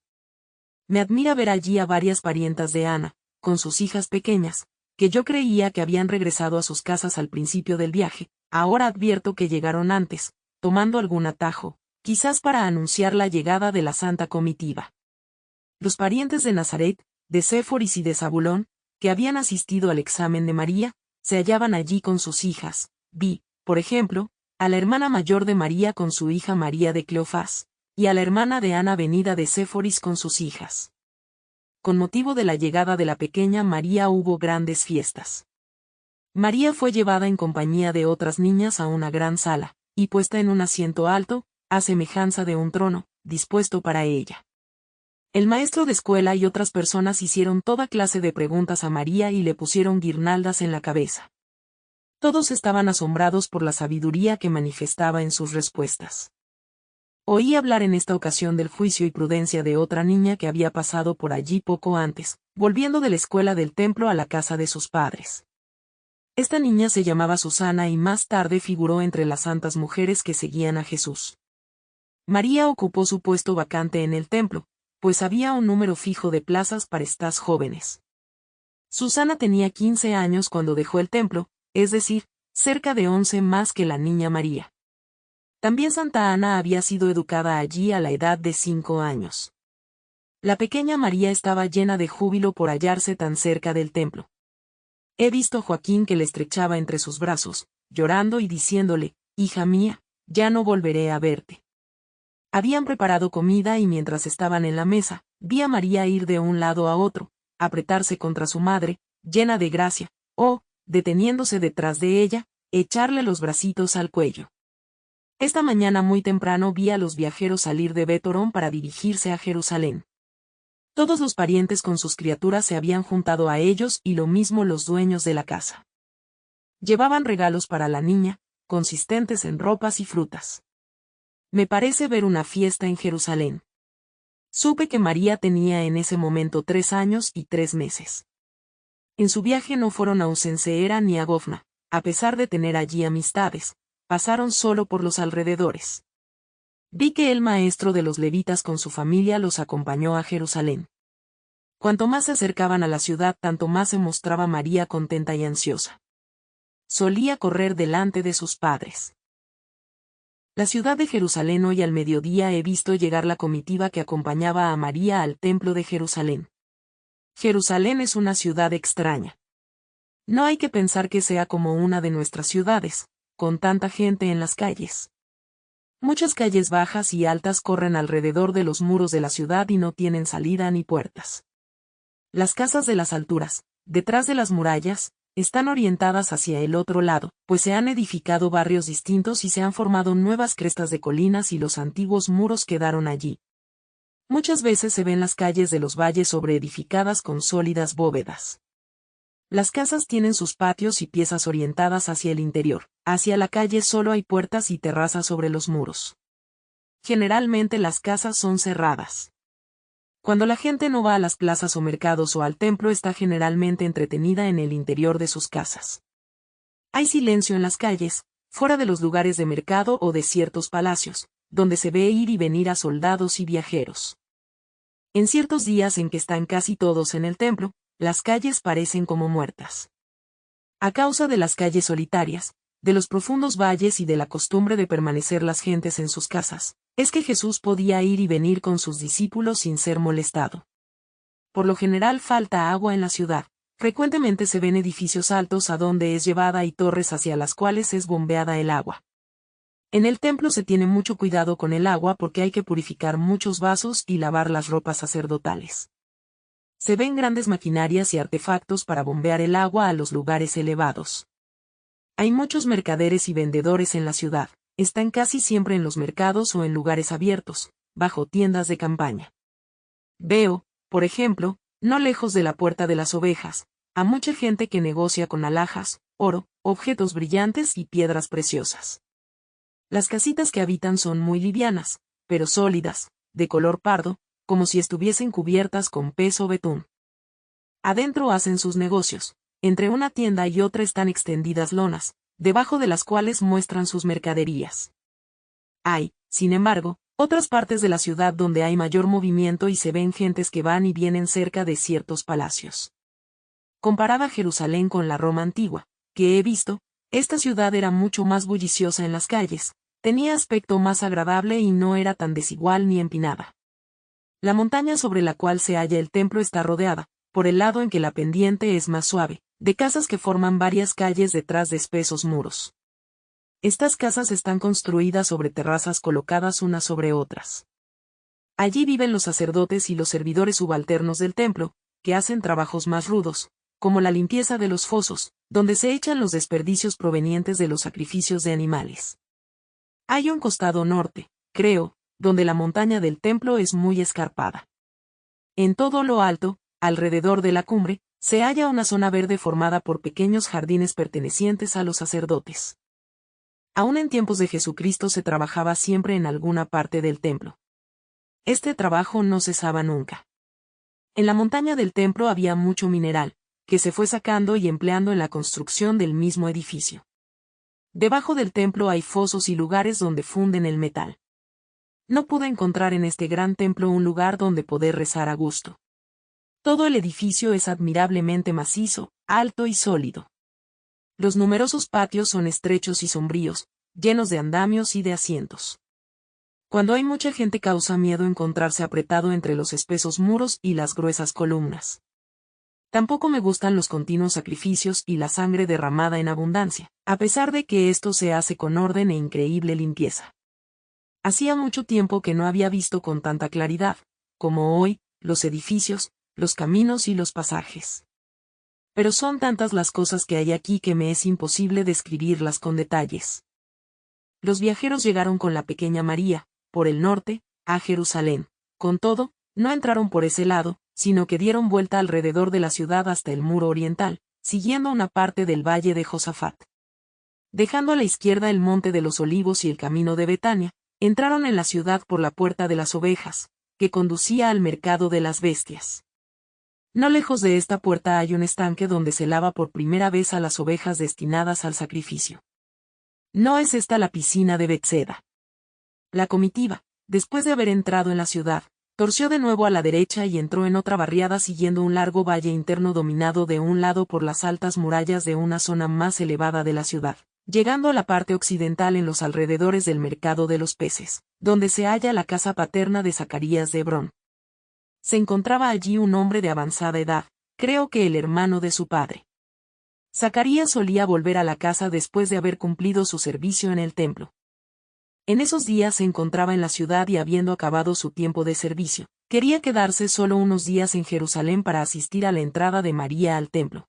Me admira ver allí a varias parientas de Ana, con sus hijas pequeñas, que yo creía que habían regresado a sus casas al principio del viaje, ahora advierto que llegaron antes, tomando algún atajo, quizás para anunciar la llegada de la santa comitiva. Los parientes de Nazaret, de Séforis y de Zabulón, que habían asistido al examen de María, se hallaban allí con sus hijas. Vi, por ejemplo, a la hermana mayor de María con su hija María de Cleofás, y a la hermana de Ana venida de Séforis con sus hijas. Con motivo de la llegada de la pequeña María hubo grandes fiestas. María fue llevada en compañía de otras niñas a una gran sala, y puesta en un asiento alto, a semejanza de un trono, dispuesto para ella. El maestro de escuela y otras personas hicieron toda clase de preguntas a María y le pusieron guirnaldas en la cabeza. Todos estaban asombrados por la sabiduría que manifestaba en sus respuestas. Oí hablar en esta ocasión del juicio y prudencia de otra niña que había pasado por allí poco antes, volviendo de la escuela del templo a la casa de sus padres. Esta niña se llamaba Susana y más tarde figuró entre las santas mujeres que seguían a Jesús. María ocupó su puesto vacante en el templo, pues había un número fijo de plazas para estas jóvenes. Susana tenía 15 años cuando dejó el templo, es decir, cerca de 11 más que la niña María. También Santa Ana había sido educada allí a la edad de 5 años. La pequeña María estaba llena de júbilo por hallarse tan cerca del templo. He visto a Joaquín que le estrechaba entre sus brazos, llorando y diciéndole, «Hija mía, ya no volveré a verte». Habían preparado comida y mientras estaban en la mesa, vi a María ir de un lado a otro, apretarse contra su madre, llena de gracia, o, deteniéndose detrás de ella, echarle los bracitos al cuello. Esta mañana muy temprano vi a los viajeros salir de Bet Horón para dirigirse a Jerusalén. Todos los parientes con sus criaturas se habían juntado a ellos y lo mismo los dueños de la casa. Llevaban regalos para la niña, consistentes en ropas y frutas. Me parece ver una fiesta en Jerusalén. Supe que María tenía en ese momento 3 años y 3 meses. En su viaje no fueron a Usencera ni a Gofna, a pesar de tener allí amistades, pasaron solo por los alrededores. Vi que el maestro de los levitas con su familia los acompañó a Jerusalén. Cuanto más se acercaban a la ciudad, tanto más se mostraba María contenta y ansiosa. Solía correr delante de sus padres. La ciudad de Jerusalén hoy al mediodía he visto llegar la comitiva que acompañaba a María al templo de Jerusalén. Jerusalén es una ciudad extraña. No hay que pensar que sea como una de nuestras ciudades, con tanta gente en las calles. Muchas calles bajas y altas corren alrededor de los muros de la ciudad y no tienen salida ni puertas. Las casas de las alturas, detrás de las murallas, están orientadas hacia el otro lado, pues se han edificado barrios distintos y se han formado nuevas crestas de colinas y los antiguos muros quedaron allí. Muchas veces se ven las calles de los valles sobreedificadas con sólidas bóvedas. Las casas tienen sus patios y piezas orientadas hacia el interior. Hacia la calle solo hay puertas y terrazas sobre los muros. Generalmente las casas son cerradas. Cuando la gente no va a las plazas o mercados o al templo está generalmente entretenida en el interior de sus casas. Hay silencio en las calles, fuera de los lugares de mercado o de ciertos palacios, donde se ve ir y venir a soldados y viajeros. En ciertos días en que están casi todos en el templo, las calles parecen como muertas. A causa de las calles solitarias, de los profundos valles y de la costumbre de permanecer las gentes en sus casas, es que Jesús podía ir y venir con sus discípulos sin ser molestado. Por lo general falta agua en la ciudad. Frecuentemente se ven edificios altos a donde es llevada y torres hacia las cuales es bombeada el agua. En el templo se tiene mucho cuidado con el agua porque hay que purificar muchos vasos y lavar las ropas sacerdotales. Se ven grandes maquinarias y artefactos para bombear el agua a los lugares elevados. Hay muchos mercaderes y vendedores en la ciudad, están casi siempre en los mercados o en lugares abiertos, bajo tiendas de campaña. Veo, por ejemplo, no lejos de la puerta de las ovejas, a mucha gente que negocia con alhajas, oro, objetos brillantes y piedras preciosas. Las casitas que habitan son muy livianas, pero sólidas, de color pardo, como si estuviesen cubiertas con pez o betún. Adentro hacen sus negocios. Entre una tienda y otra están extendidas lonas, debajo de las cuales muestran sus mercaderías. Hay, sin embargo, otras partes de la ciudad donde hay mayor movimiento y se ven gentes que van y vienen cerca de ciertos palacios. Comparada Jerusalén con la Roma antigua, que he visto, esta ciudad era mucho más bulliciosa en las calles, tenía aspecto más agradable y no era tan desigual ni empinada. La montaña sobre la cual se halla el templo está rodeada, por el lado en que la pendiente es más suave, de casas que forman varias calles detrás de espesos muros. Estas casas están construidas sobre terrazas colocadas unas sobre otras. Allí viven los sacerdotes y los servidores subalternos del templo, que hacen trabajos más rudos, como la limpieza de los fosos, donde se echan los desperdicios provenientes de los sacrificios de animales. Hay un costado norte, creo, donde la montaña del templo es muy escarpada. En todo lo alto, alrededor de la cumbre, se halla una zona verde formada por pequeños jardines pertenecientes a los sacerdotes. Aún en tiempos de Jesucristo se trabajaba siempre en alguna parte del templo. Este trabajo no cesaba nunca. En la montaña del templo había mucho mineral, que se fue sacando y empleando en la construcción del mismo edificio. Debajo del templo hay fosos y lugares donde funden el metal. No pude encontrar en este gran templo un lugar donde poder rezar a gusto. Todo el edificio es admirablemente macizo, alto y sólido. Los numerosos patios son estrechos y sombríos, llenos de andamios y de asientos. Cuando hay mucha gente causa miedo encontrarse apretado entre los espesos muros y las gruesas columnas. Tampoco me gustan los continuos sacrificios y la sangre derramada en abundancia, a pesar de que esto se hace con orden e increíble limpieza. Hacía mucho tiempo que no había visto con tanta claridad, como hoy, los edificios, los caminos y los pasajes. Pero son tantas las cosas que hay aquí que me es imposible describirlas con detalles. Los viajeros llegaron con la pequeña María, por el norte, a Jerusalén. Con todo, no entraron por ese lado, sino que dieron vuelta alrededor de la ciudad hasta el muro oriental, siguiendo una parte del valle de Josafat. Dejando a la izquierda el monte de los olivos y el camino de Betania, entraron en la ciudad por la puerta de las ovejas, que conducía al mercado de las bestias. No lejos de esta puerta hay un estanque donde se lava por primera vez a las ovejas destinadas al sacrificio. No es esta la piscina de Betseda. La comitiva, después de haber entrado en la ciudad, torció de nuevo a la derecha y entró en otra barriada siguiendo un largo valle interno dominado de un lado por las altas murallas de una zona más elevada de la ciudad, llegando a la parte occidental en los alrededores del mercado de los peces, donde se halla la casa paterna de Zacarías de Hebrón. Se encontraba allí un hombre de avanzada edad, creo que el hermano de su padre. Zacarías solía volver a la casa después de haber cumplido su servicio en el templo. En esos días se encontraba en la ciudad y habiendo acabado su tiempo de servicio, quería quedarse solo unos días en Jerusalén para asistir a la entrada de María al templo.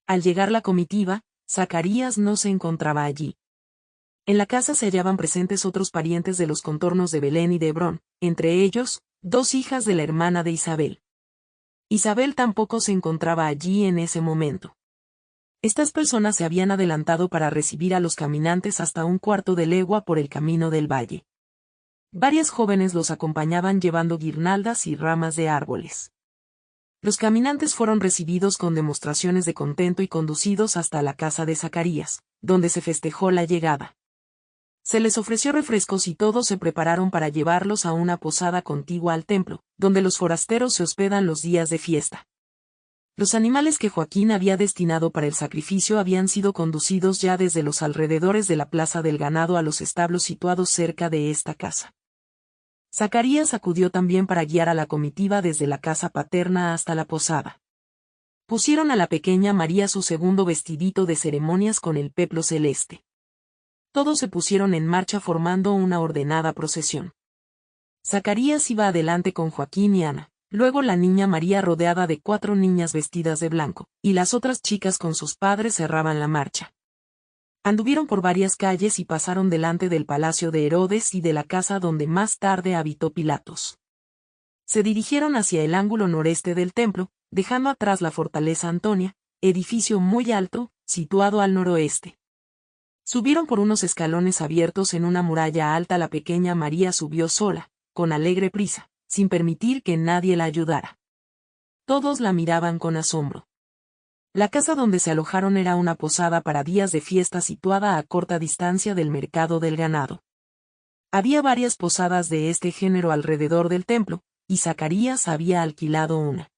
Al llegar la comitiva, Zacarías no se encontraba allí. En la casa se hallaban presentes otros parientes de los contornos de Belén y de Hebrón, entre ellos, 2 hijas de la hermana de Isabel. Isabel tampoco se encontraba allí en ese momento. Estas personas se habían adelantado para recibir a los caminantes hasta un cuarto de legua por el camino del valle. Varias jóvenes los acompañaban llevando guirnaldas y ramas de árboles. Los caminantes fueron recibidos con demostraciones de contento y conducidos hasta la casa de Zacarías, donde se festejó la llegada. Se les ofreció refrescos y todos se prepararon para llevarlos a una posada contigua al templo, donde los forasteros se hospedan los días de fiesta. Los animales que Joaquín había destinado para el sacrificio habían sido conducidos ya desde los alrededores de la plaza del ganado a los establos situados cerca de esta casa. Zacarías acudió también para guiar a la comitiva desde la casa paterna hasta la posada. Pusieron a la pequeña María su segundo vestidito de ceremonias con el peplo celeste. Todos se pusieron en marcha formando una ordenada procesión. Zacarías iba adelante con Joaquín y Ana. Luego la niña María rodeada de 4 niñas vestidas de blanco, y las otras chicas con sus padres cerraban la marcha. Anduvieron por varias calles y pasaron delante del palacio de Herodes y de la casa donde más tarde habitó Pilatos. Se dirigieron hacia el ángulo noreste del templo, dejando atrás la fortaleza Antonia, edificio muy alto, situado al noroeste. Subieron por unos escalones abiertos en una muralla alta. La pequeña María subió sola, con alegre prisa, sin permitir que nadie la ayudara. Todos la miraban con asombro. La casa donde se alojaron era una posada para días de fiesta situada a corta distancia del mercado del ganado. Había varias posadas de este género alrededor del templo, y Zacarías había alquilado una.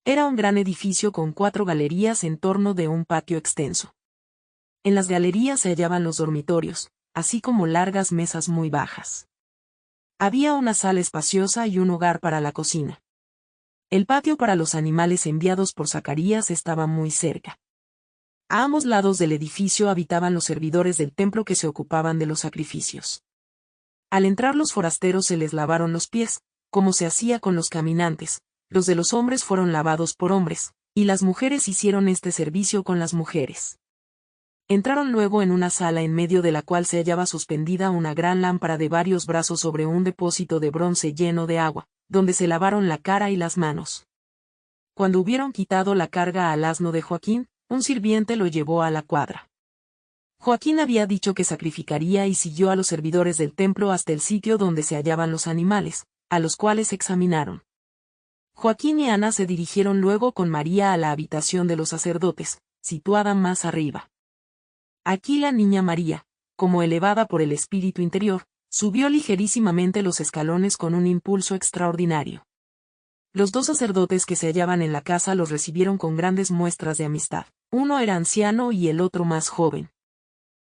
Era un gran edificio con 4 galerías en torno de un patio extenso. En las galerías se hallaban los dormitorios, así como largas mesas muy bajas. Había una sala espaciosa y un hogar para la cocina. El patio para los animales enviados por Zacarías estaba muy cerca. A ambos lados del edificio habitaban los servidores del templo que se ocupaban de los sacrificios. Al entrar los forasteros se les lavaron los pies, como se hacía con los caminantes, los de los hombres fueron lavados por hombres, y las mujeres hicieron este servicio con las mujeres. Entraron luego en una sala en medio de la cual se hallaba suspendida una gran lámpara de varios brazos sobre un depósito de bronce lleno de agua, donde se lavaron la cara y las manos. Cuando hubieron quitado la carga al asno de Joaquín, un sirviente lo llevó a la cuadra. Joaquín había dicho que sacrificaría y siguió a los servidores del templo hasta el sitio donde se hallaban los animales, a los cuales examinaron. Joaquín y Ana se dirigieron luego con María a la habitación de los sacerdotes, situada más arriba. Aquí la niña María, como elevada por el espíritu interior, subió ligerísimamente los escalones con un impulso extraordinario. Los 2 sacerdotes que se hallaban en la casa los recibieron con grandes muestras de amistad. Uno era anciano y el otro más joven.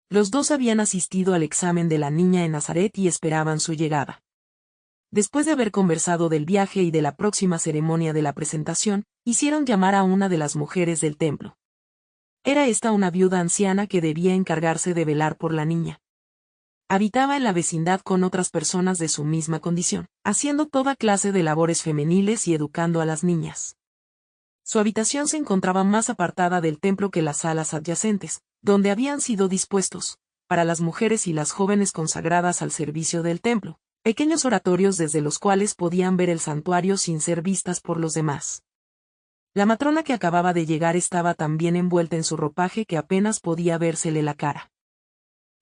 Los 2 habían asistido al examen de la niña en Nazaret y esperaban su llegada. Después de haber conversado del viaje y de la próxima ceremonia de la presentación, hicieron llamar a una de las mujeres del templo. Era esta una viuda anciana que debía encargarse de velar por la niña. Habitaba en la vecindad con otras personas de su misma condición, haciendo toda clase de labores femeniles y educando a las niñas. Su habitación se encontraba más apartada del templo que las salas adyacentes, donde habían sido dispuestos, para las mujeres y las jóvenes consagradas al servicio del templo, pequeños oratorios desde los cuales podían ver el santuario sin ser vistas por los demás. La matrona que acababa de llegar estaba tan bien envuelta en su ropaje que apenas podía vérsele la cara.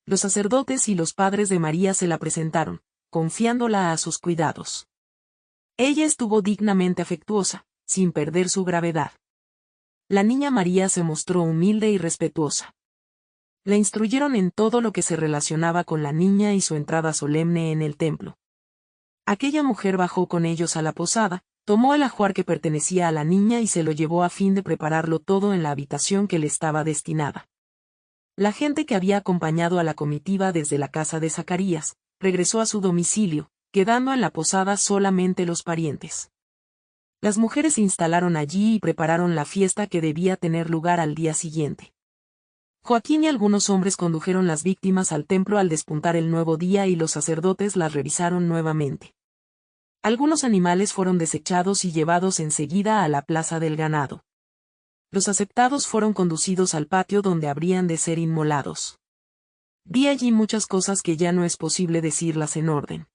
Los sacerdotes y los padres de María se la presentaron, confiándola a sus cuidados. Ella estuvo dignamente afectuosa, sin perder su gravedad. La niña María se mostró humilde y respetuosa. La instruyeron en todo lo que se relacionaba con la niña y su entrada solemne en el templo. Aquella mujer bajó con ellos a la posada, tomó el ajuar que pertenecía a la niña y se lo llevó a fin de prepararlo todo en la habitación que le estaba destinada. La gente que había acompañado a la comitiva desde la casa de Zacarías, regresó a su domicilio, quedando en la posada solamente los parientes. Las mujeres se instalaron allí y prepararon la fiesta que debía tener lugar al día siguiente. Joaquín y algunos hombres condujeron las víctimas al templo al despuntar el nuevo día y los sacerdotes las revisaron nuevamente. Algunos animales fueron desechados y llevados enseguida a la plaza del ganado. Los aceptados fueron conducidos al patio donde habrían de ser inmolados. Vi allí muchas cosas que ya no es posible decirlas en orden.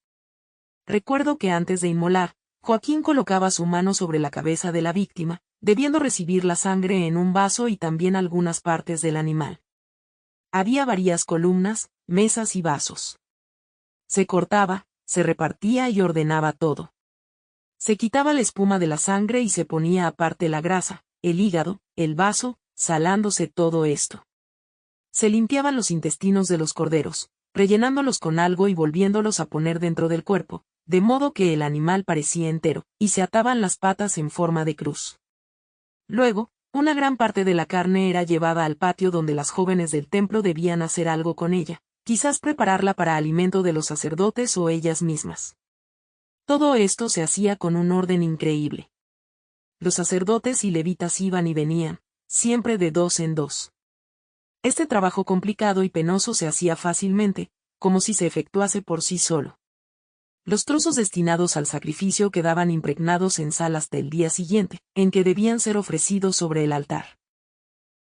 Recuerdo que antes de inmolar, Joaquín colocaba su mano sobre la cabeza de la víctima, debiendo recibir la sangre en un vaso y también algunas partes del animal. Había varias columnas, mesas y vasos. Se cortaba, se repartía y ordenaba todo. Se quitaba la espuma de la sangre y se ponía aparte la grasa, el hígado, el vaso, salándose todo esto. Se limpiaban los intestinos de los corderos, rellenándolos con algo y volviéndolos a poner dentro del cuerpo, de modo que el animal parecía entero, y se ataban las patas en forma de cruz. Luego, una gran parte de la carne era llevada al patio donde las jóvenes del templo debían hacer algo con ella, quizás prepararla para alimento de los sacerdotes o ellas mismas. Todo esto se hacía con un orden increíble. Los sacerdotes y levitas iban y venían, siempre de dos en dos. Este trabajo complicado y penoso se hacía fácilmente, como si se efectuase por sí solo. Los trozos destinados al sacrificio quedaban impregnados en sal hasta el día siguiente, en que debían ser ofrecidos sobre el altar.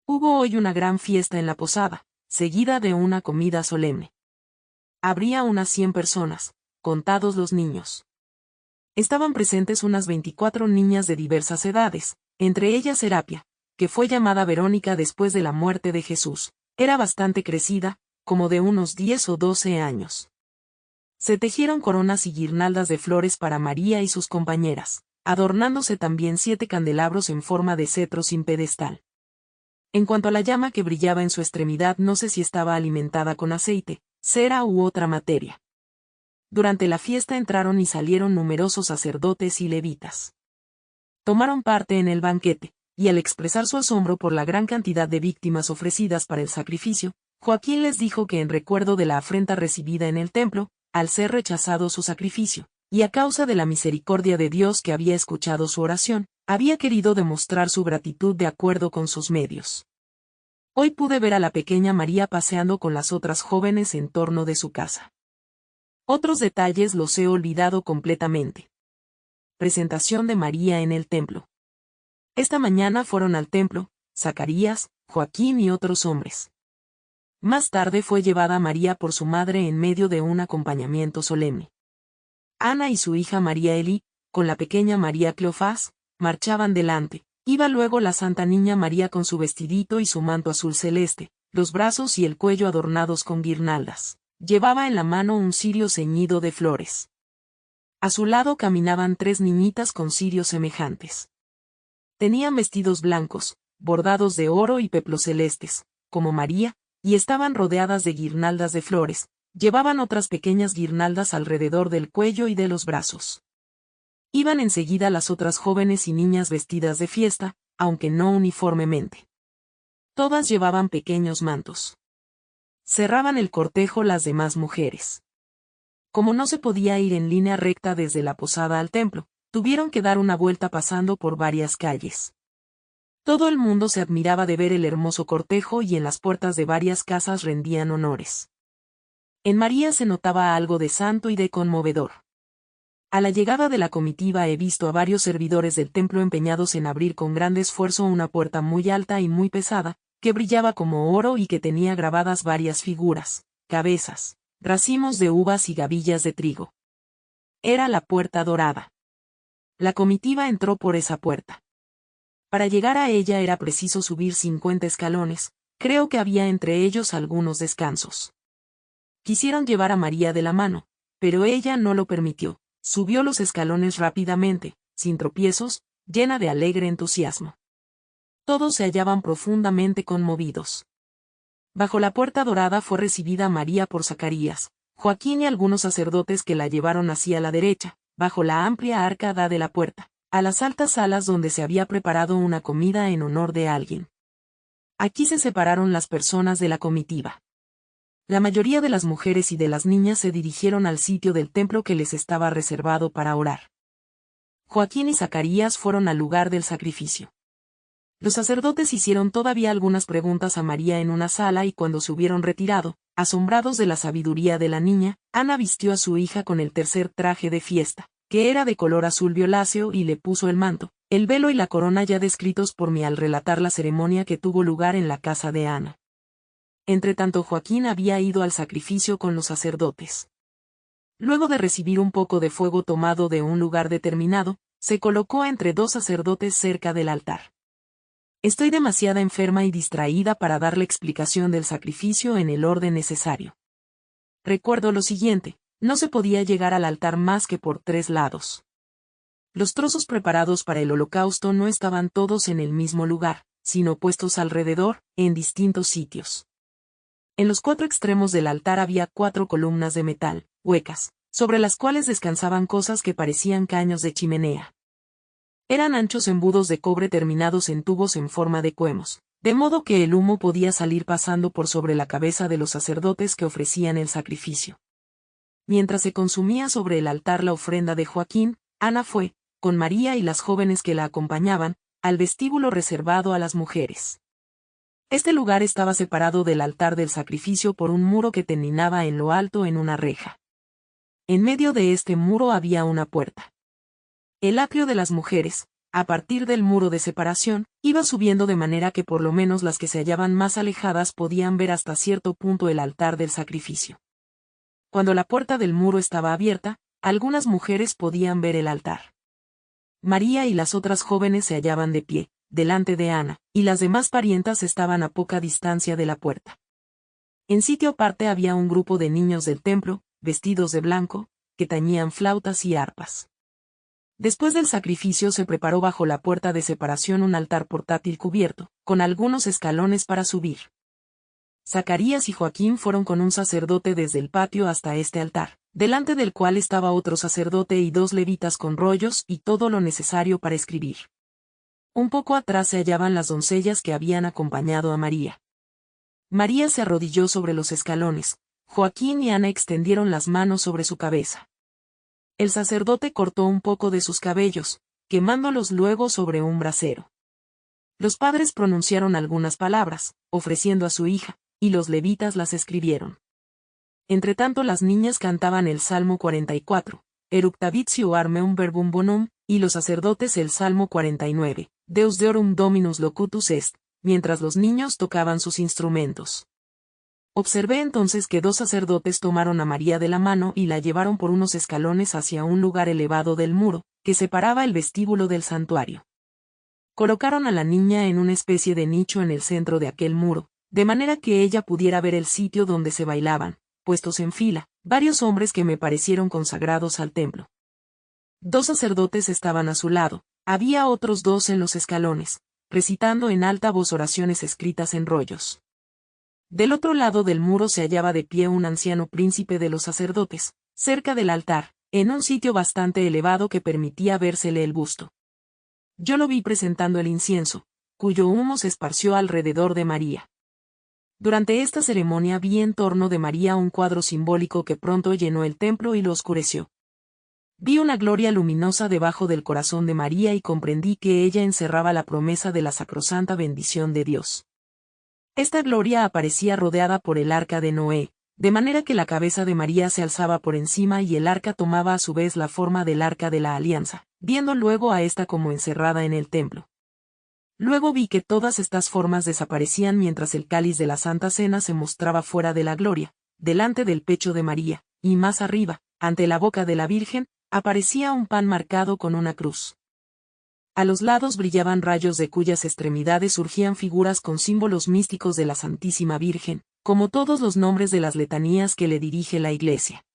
Hubo hoy una gran fiesta en la posada, seguida de una comida solemne. Habría unas 100 personas, contados los niños. Estaban presentes unas 24 niñas de diversas edades, entre ellas Serapia, que fue llamada Verónica después de la muerte de Jesús. Era bastante crecida, como de unos 10 o 12 años. Se tejieron coronas y guirnaldas de flores para María y sus compañeras, adornándose también 7 candelabros en forma de cetro sin pedestal. En cuanto a la llama que brillaba en su extremidad, no sé si estaba alimentada con aceite, cera u otra materia. Durante la fiesta entraron y salieron numerosos sacerdotes y levitas. Tomaron parte en el banquete, y al expresar su asombro por la gran cantidad de víctimas ofrecidas para el sacrificio, Joaquín les dijo que en recuerdo de la afrenta recibida en el templo, al ser rechazado su sacrificio, y a causa de la misericordia de Dios que había escuchado su oración, había querido demostrar su gratitud de acuerdo con sus medios. Hoy pude ver a la pequeña María paseando con las otras jóvenes en torno de su casa. Otros detalles los he olvidado completamente. Presentación de María en el templo. Esta mañana fueron al templo, Zacarías, Joaquín y otros hombres. Más tarde fue llevada María por su madre en medio de un acompañamiento solemne. Ana y su hija María Eli, con la pequeña María Cleofás, marchaban delante. Iba luego la Santa Niña María con su vestidito y su manto azul celeste, los brazos y el cuello adornados con guirnaldas. Llevaba en la mano un cirio ceñido de flores. A su lado caminaban 3 niñitas con cirios semejantes. Tenían vestidos blancos, bordados de oro y peplos celestes, como María, y estaban rodeadas de guirnaldas de flores. Llevaban otras pequeñas guirnaldas alrededor del cuello y de los brazos. Iban enseguida las otras jóvenes y niñas vestidas de fiesta, aunque no uniformemente. Todas llevaban pequeños mantos. Cerraban el cortejo las demás mujeres. Como no se podía ir en línea recta desde la posada al templo, tuvieron que dar una vuelta pasando por varias calles. Todo el mundo se admiraba de ver el hermoso cortejo y en las puertas de varias casas rendían honores. En María se notaba algo de santo y de conmovedor. A la llegada de la comitiva he visto a varios servidores del templo empeñados en abrir con gran esfuerzo una puerta muy alta y muy pesada, que brillaba como oro y que tenía grabadas varias figuras, cabezas, racimos de uvas y gavillas de trigo. Era la puerta dorada. La comitiva entró por esa puerta. Para llegar a ella era preciso subir 50 escalones, creo que había entre ellos algunos descansos. Quisieron llevar a María de la mano, pero ella no lo permitió, subió los escalones rápidamente, sin tropiezos, llena de alegre entusiasmo. Todos se hallaban profundamente conmovidos. Bajo la puerta dorada fue recibida María por Zacarías, Joaquín y algunos sacerdotes que la llevaron hacia la derecha, bajo la amplia arcada de la puerta, a las altas salas donde se había preparado una comida en honor de alguien. Aquí se separaron las personas de la comitiva. La mayoría de las mujeres y de las niñas se dirigieron al sitio del templo que les estaba reservado para orar. Joaquín y Zacarías fueron al lugar del sacrificio. Los sacerdotes hicieron todavía algunas preguntas a María en una sala y cuando se hubieron retirado, asombrados de la sabiduría de la niña, Ana vistió a su hija con el tercer traje de fiesta, que era de color azul violáceo y le puso el manto, el velo y la corona ya descritos por mí al relatar la ceremonia que tuvo lugar en la casa de Ana. Entretanto Joaquín había ido al sacrificio con los sacerdotes. Luego de recibir un poco de fuego tomado de un lugar determinado, se colocó entre dos sacerdotes cerca del altar. Estoy demasiado enferma y distraída para dar la explicación del sacrificio en el orden necesario. Recuerdo lo siguiente, no se podía llegar al altar más que por 3 lados. Los trozos preparados para el holocausto no estaban todos en el mismo lugar, sino puestos alrededor, en distintos sitios. En los 4 extremos del altar había 4 columnas de metal, huecas, sobre las cuales descansaban cosas que parecían caños de chimenea. Eran anchos embudos de cobre terminados en tubos en forma de cuemos, de modo que el humo podía salir pasando por sobre la cabeza de los sacerdotes que ofrecían el sacrificio. Mientras se consumía sobre el altar la ofrenda de Joaquín, Ana fue, con María y las jóvenes que la acompañaban, al vestíbulo reservado a las mujeres. Este lugar estaba separado del altar del sacrificio por un muro que terminaba en lo alto en una reja. En medio de este muro había una puerta. El atrio de las mujeres, a partir del muro de separación, iba subiendo de manera que por lo menos las que se hallaban más alejadas podían ver hasta cierto punto el altar del sacrificio. Cuando la puerta del muro estaba abierta, algunas mujeres podían ver el altar. María y las otras jóvenes se hallaban de pie, delante de Ana, y las demás parientas estaban a poca distancia de la puerta. En sitio aparte había un grupo de niños del templo, vestidos de blanco, que tañían flautas y arpas. Después del sacrificio se preparó bajo la puerta de separación un altar portátil cubierto, con algunos escalones para subir. Zacarías y Joaquín fueron con un sacerdote desde el patio hasta este altar, delante del cual estaba otro sacerdote y 2 levitas con rollos y todo lo necesario para escribir. Un poco atrás se hallaban las doncellas que habían acompañado a María. María se arrodilló sobre los escalones, Joaquín y Ana extendieron las manos sobre su cabeza. El sacerdote cortó un poco de sus cabellos, quemándolos luego sobre un brasero. Los padres pronunciaron algunas palabras, ofreciendo a su hija, y los levitas las escribieron. Entretanto las niñas cantaban el Salmo 44, Eructavitio armeum verbum bonum, y los sacerdotes el Salmo 49, Deus deorum dominus locutus est, mientras los niños tocaban sus instrumentos. Observé entonces que 2 sacerdotes tomaron a María de la mano y la llevaron por unos escalones hacia un lugar elevado del muro, que separaba el vestíbulo del santuario. Colocaron a la niña en una especie de nicho en el centro de aquel muro, de manera que ella pudiera ver el sitio donde se bailaban, puestos en fila, varios hombres que me parecieron consagrados al templo. 2 sacerdotes estaban a su lado, había otros 2 en los escalones, recitando en alta voz oraciones escritas en rollos. Del otro lado del muro se hallaba de pie un anciano príncipe de los sacerdotes, cerca del altar, en un sitio bastante elevado que permitía vérsele el busto. Yo lo vi presentando el incienso, cuyo humo se esparció alrededor de María. Durante esta ceremonia vi en torno de María un cuadro simbólico que pronto llenó el templo y lo oscureció. Vi una gloria luminosa debajo del corazón de María y comprendí que ella encerraba la promesa de la sacrosanta bendición de Dios. Esta gloria aparecía rodeada por el arca de Noé, de manera que la cabeza de María se alzaba por encima y el arca tomaba a su vez la forma del arca de la alianza, viendo luego a esta como encerrada en el templo. Luego vi que todas estas formas desaparecían mientras el cáliz de la Santa Cena se mostraba fuera de la gloria, delante del pecho de María, y más arriba, ante la boca de la Virgen, aparecía un pan marcado con una cruz. A los lados brillaban rayos de cuyas extremidades surgían figuras con símbolos místicos de la Santísima Virgen, como todos los nombres de las letanías que le dirige la Iglesia.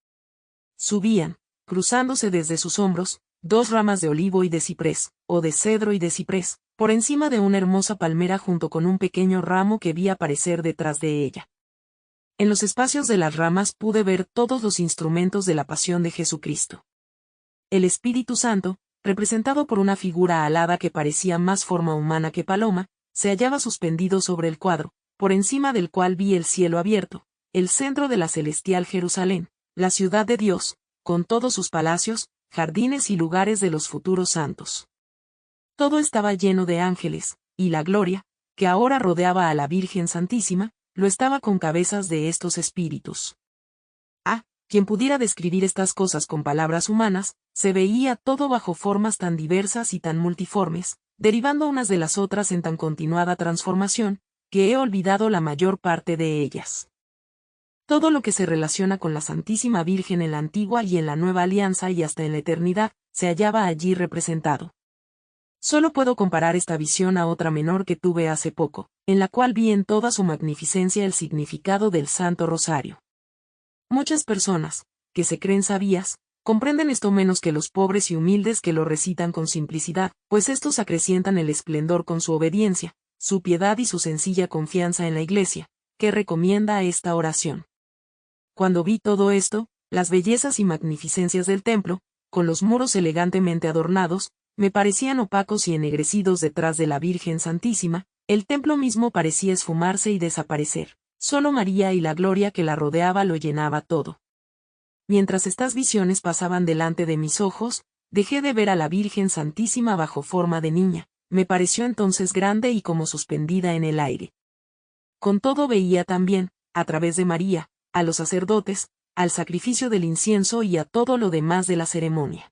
Subían, cruzándose desde sus hombros, 2 ramas de olivo y de ciprés, o de cedro y de ciprés, por encima de una hermosa palmera junto con un pequeño ramo que vi aparecer detrás de ella. En los espacios de las ramas pude ver todos los instrumentos de la pasión de Jesucristo. El Espíritu Santo, representado por una figura alada que parecía más forma humana que paloma, se hallaba suspendido sobre el cuadro, por encima del cual vi el cielo abierto, el centro de la celestial Jerusalén, la ciudad de Dios, con todos sus palacios, jardines y lugares de los futuros santos. Todo estaba lleno de ángeles, y la gloria, que ahora rodeaba a la Virgen Santísima, lo estaba con cabezas de estos espíritus. Quien pudiera describir estas cosas con palabras humanas, se veía todo bajo formas tan diversas y tan multiformes, derivando unas de las otras en tan continuada transformación, que he olvidado la mayor parte de ellas. Todo lo que se relaciona con la Santísima Virgen en la Antigua y en la Nueva Alianza y hasta en la eternidad, se hallaba allí representado. Solo puedo comparar esta visión a otra menor que tuve hace poco, en la cual vi en toda su magnificencia el significado del Santo Rosario. Muchas personas, que se creen sabias, comprenden esto menos que los pobres y humildes que lo recitan con simplicidad, pues estos acrecientan el esplendor con su obediencia, su piedad y su sencilla confianza en la Iglesia, que recomienda esta oración. Cuando vi todo esto, las bellezas y magnificencias del templo, con los muros elegantemente adornados, me parecían opacos y ennegrecidos detrás de la Virgen Santísima, el templo mismo parecía esfumarse y desaparecer. Solo María y la gloria que la rodeaba lo llenaba todo. Mientras estas visiones pasaban delante de mis ojos, dejé de ver a la Virgen Santísima bajo forma de niña, me pareció entonces grande y como suspendida en el aire. Con todo veía también, a través de María, a los sacerdotes, al sacrificio del incienso y a todo lo demás de la ceremonia.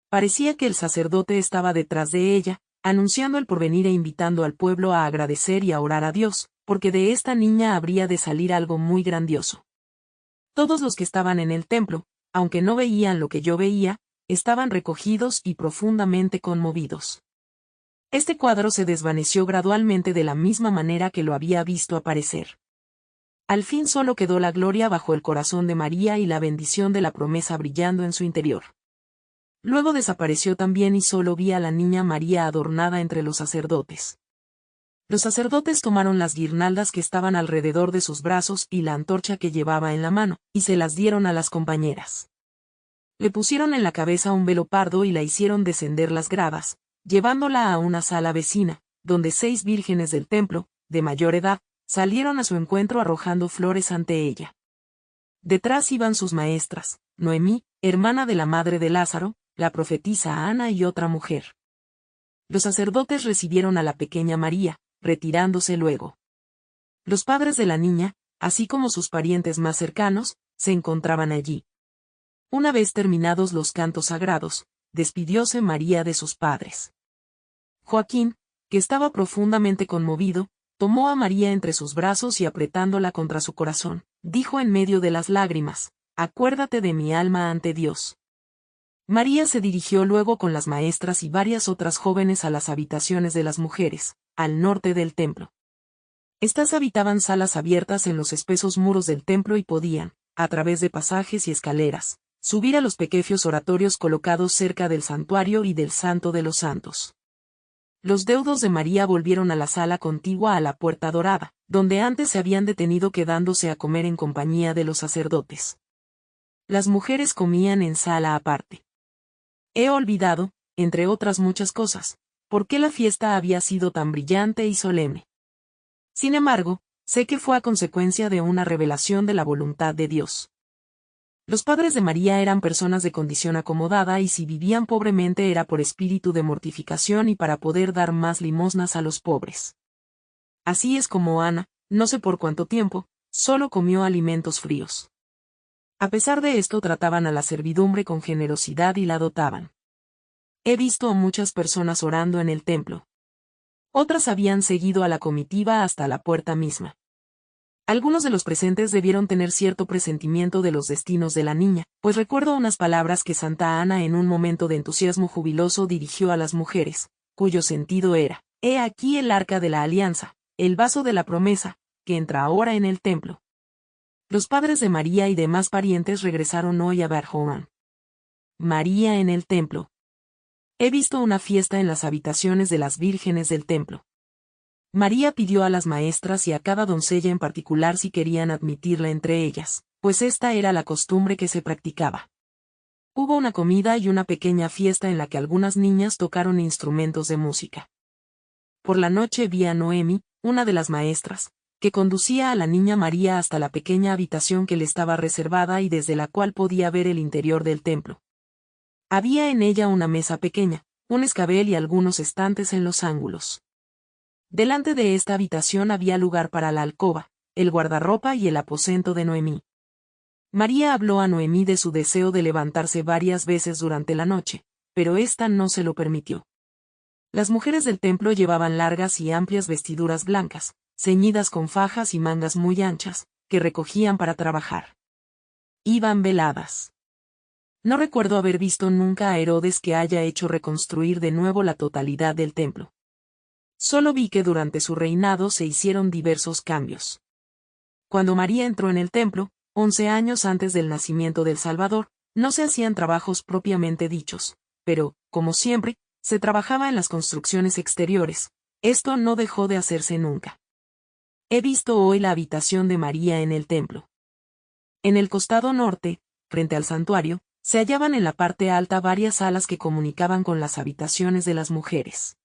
Parecía que el sacerdote estaba detrás de ella, anunciando el porvenir e invitando al pueblo a agradecer y a orar a Dios, porque de esta niña habría de salir algo muy grandioso. Todos los que estaban en el templo, aunque no veían lo que yo veía, estaban recogidos y profundamente conmovidos. Este cuadro se desvaneció gradualmente de la misma manera que lo había visto aparecer. Al fin solo quedó la gloria bajo el corazón de María y la bendición de la promesa brillando en su interior. Luego desapareció también y solo vi a la niña María adornada entre los sacerdotes. Los sacerdotes tomaron las guirnaldas que estaban alrededor de sus brazos y la antorcha que llevaba en la mano, y se las dieron a las compañeras. Le pusieron en la cabeza un velo pardo y la hicieron descender las gradas, llevándola a una sala vecina, donde 6 vírgenes del templo, de mayor edad, salieron a su encuentro arrojando flores ante ella. Detrás iban sus maestras, Noemí, hermana de la madre de Lázaro, la profetisa Ana y otra mujer. Los sacerdotes recibieron a la pequeña María, retirándose luego. Los padres de la niña, así como sus parientes más cercanos, se encontraban allí. Una vez terminados los cantos sagrados, despidióse María de sus padres. Joaquín, que estaba profundamente conmovido, tomó a María entre sus brazos y apretándola contra su corazón, dijo en medio de las lágrimas: «Acuérdate de mi alma ante Dios». María se dirigió luego con las maestras y varias otras jóvenes a las habitaciones de las mujeres, al norte del templo. Estas habitaban salas abiertas en los espesos muros del templo y podían, a través de pasajes y escaleras, subir a los pequeños oratorios colocados cerca del santuario y del Santo de los Santos. Los deudos de María volvieron a la sala contigua a la Puerta Dorada, donde antes se habían detenido quedándose a comer en compañía de los sacerdotes. Las mujeres comían en sala aparte. He olvidado, entre otras muchas cosas, por qué la fiesta había sido tan brillante y solemne. Sin embargo, sé que fue a consecuencia de una revelación de la voluntad de Dios. Los padres de María eran personas de condición acomodada y si vivían pobremente era por espíritu de mortificación y para poder dar más limosnas a los pobres. Así es como Ana, no sé por cuánto tiempo, solo comió alimentos fríos. A pesar de esto trataban a la servidumbre con generosidad y la dotaban. He visto a muchas personas orando en el templo. Otras habían seguido a la comitiva hasta la puerta misma. Algunos de los presentes debieron tener cierto presentimiento de los destinos de la niña, pues recuerdo unas palabras que Santa Ana en un momento de entusiasmo jubiloso dirigió a las mujeres, cuyo sentido era: «He aquí el arca de la alianza, el vaso de la promesa, que entra ahora en el templo». Los padres de María y demás parientes regresaron hoy a Barjomán. María en el templo. He visto una fiesta en las habitaciones de las vírgenes del templo. María pidió a las maestras y a cada doncella en particular si querían admitirla entre ellas, pues esta era la costumbre que se practicaba. Hubo una comida y una pequeña fiesta en la que algunas niñas tocaron instrumentos de música. Por la noche vi a Noemi, una de las maestras, que conducía a la niña María hasta la pequeña habitación que le estaba reservada y desde la cual podía ver el interior del templo. Había en ella una mesa pequeña, un escabel y algunos estantes en los ángulos. Delante de esta habitación había lugar para la alcoba, el guardarropa y el aposento de Noemí. María habló a Noemí de su deseo de levantarse varias veces durante la noche, pero ésta no se lo permitió. Las mujeres del templo llevaban largas y amplias vestiduras blancas, ceñidas con fajas y mangas muy anchas, que recogían para trabajar. Iban veladas. No recuerdo haber visto nunca a Herodes que haya hecho reconstruir de nuevo la totalidad del templo. Solo vi que durante su reinado se hicieron diversos cambios. Cuando María entró en el templo, 11 años antes del nacimiento del Salvador, no se hacían trabajos propiamente dichos, pero, como siempre, se trabajaba en las construcciones exteriores. Esto no dejó de hacerse nunca. He visto hoy la habitación de María en el templo. En el costado norte, frente al santuario, se hallaban en la parte alta varias salas que comunicaban con las habitaciones de las mujeres.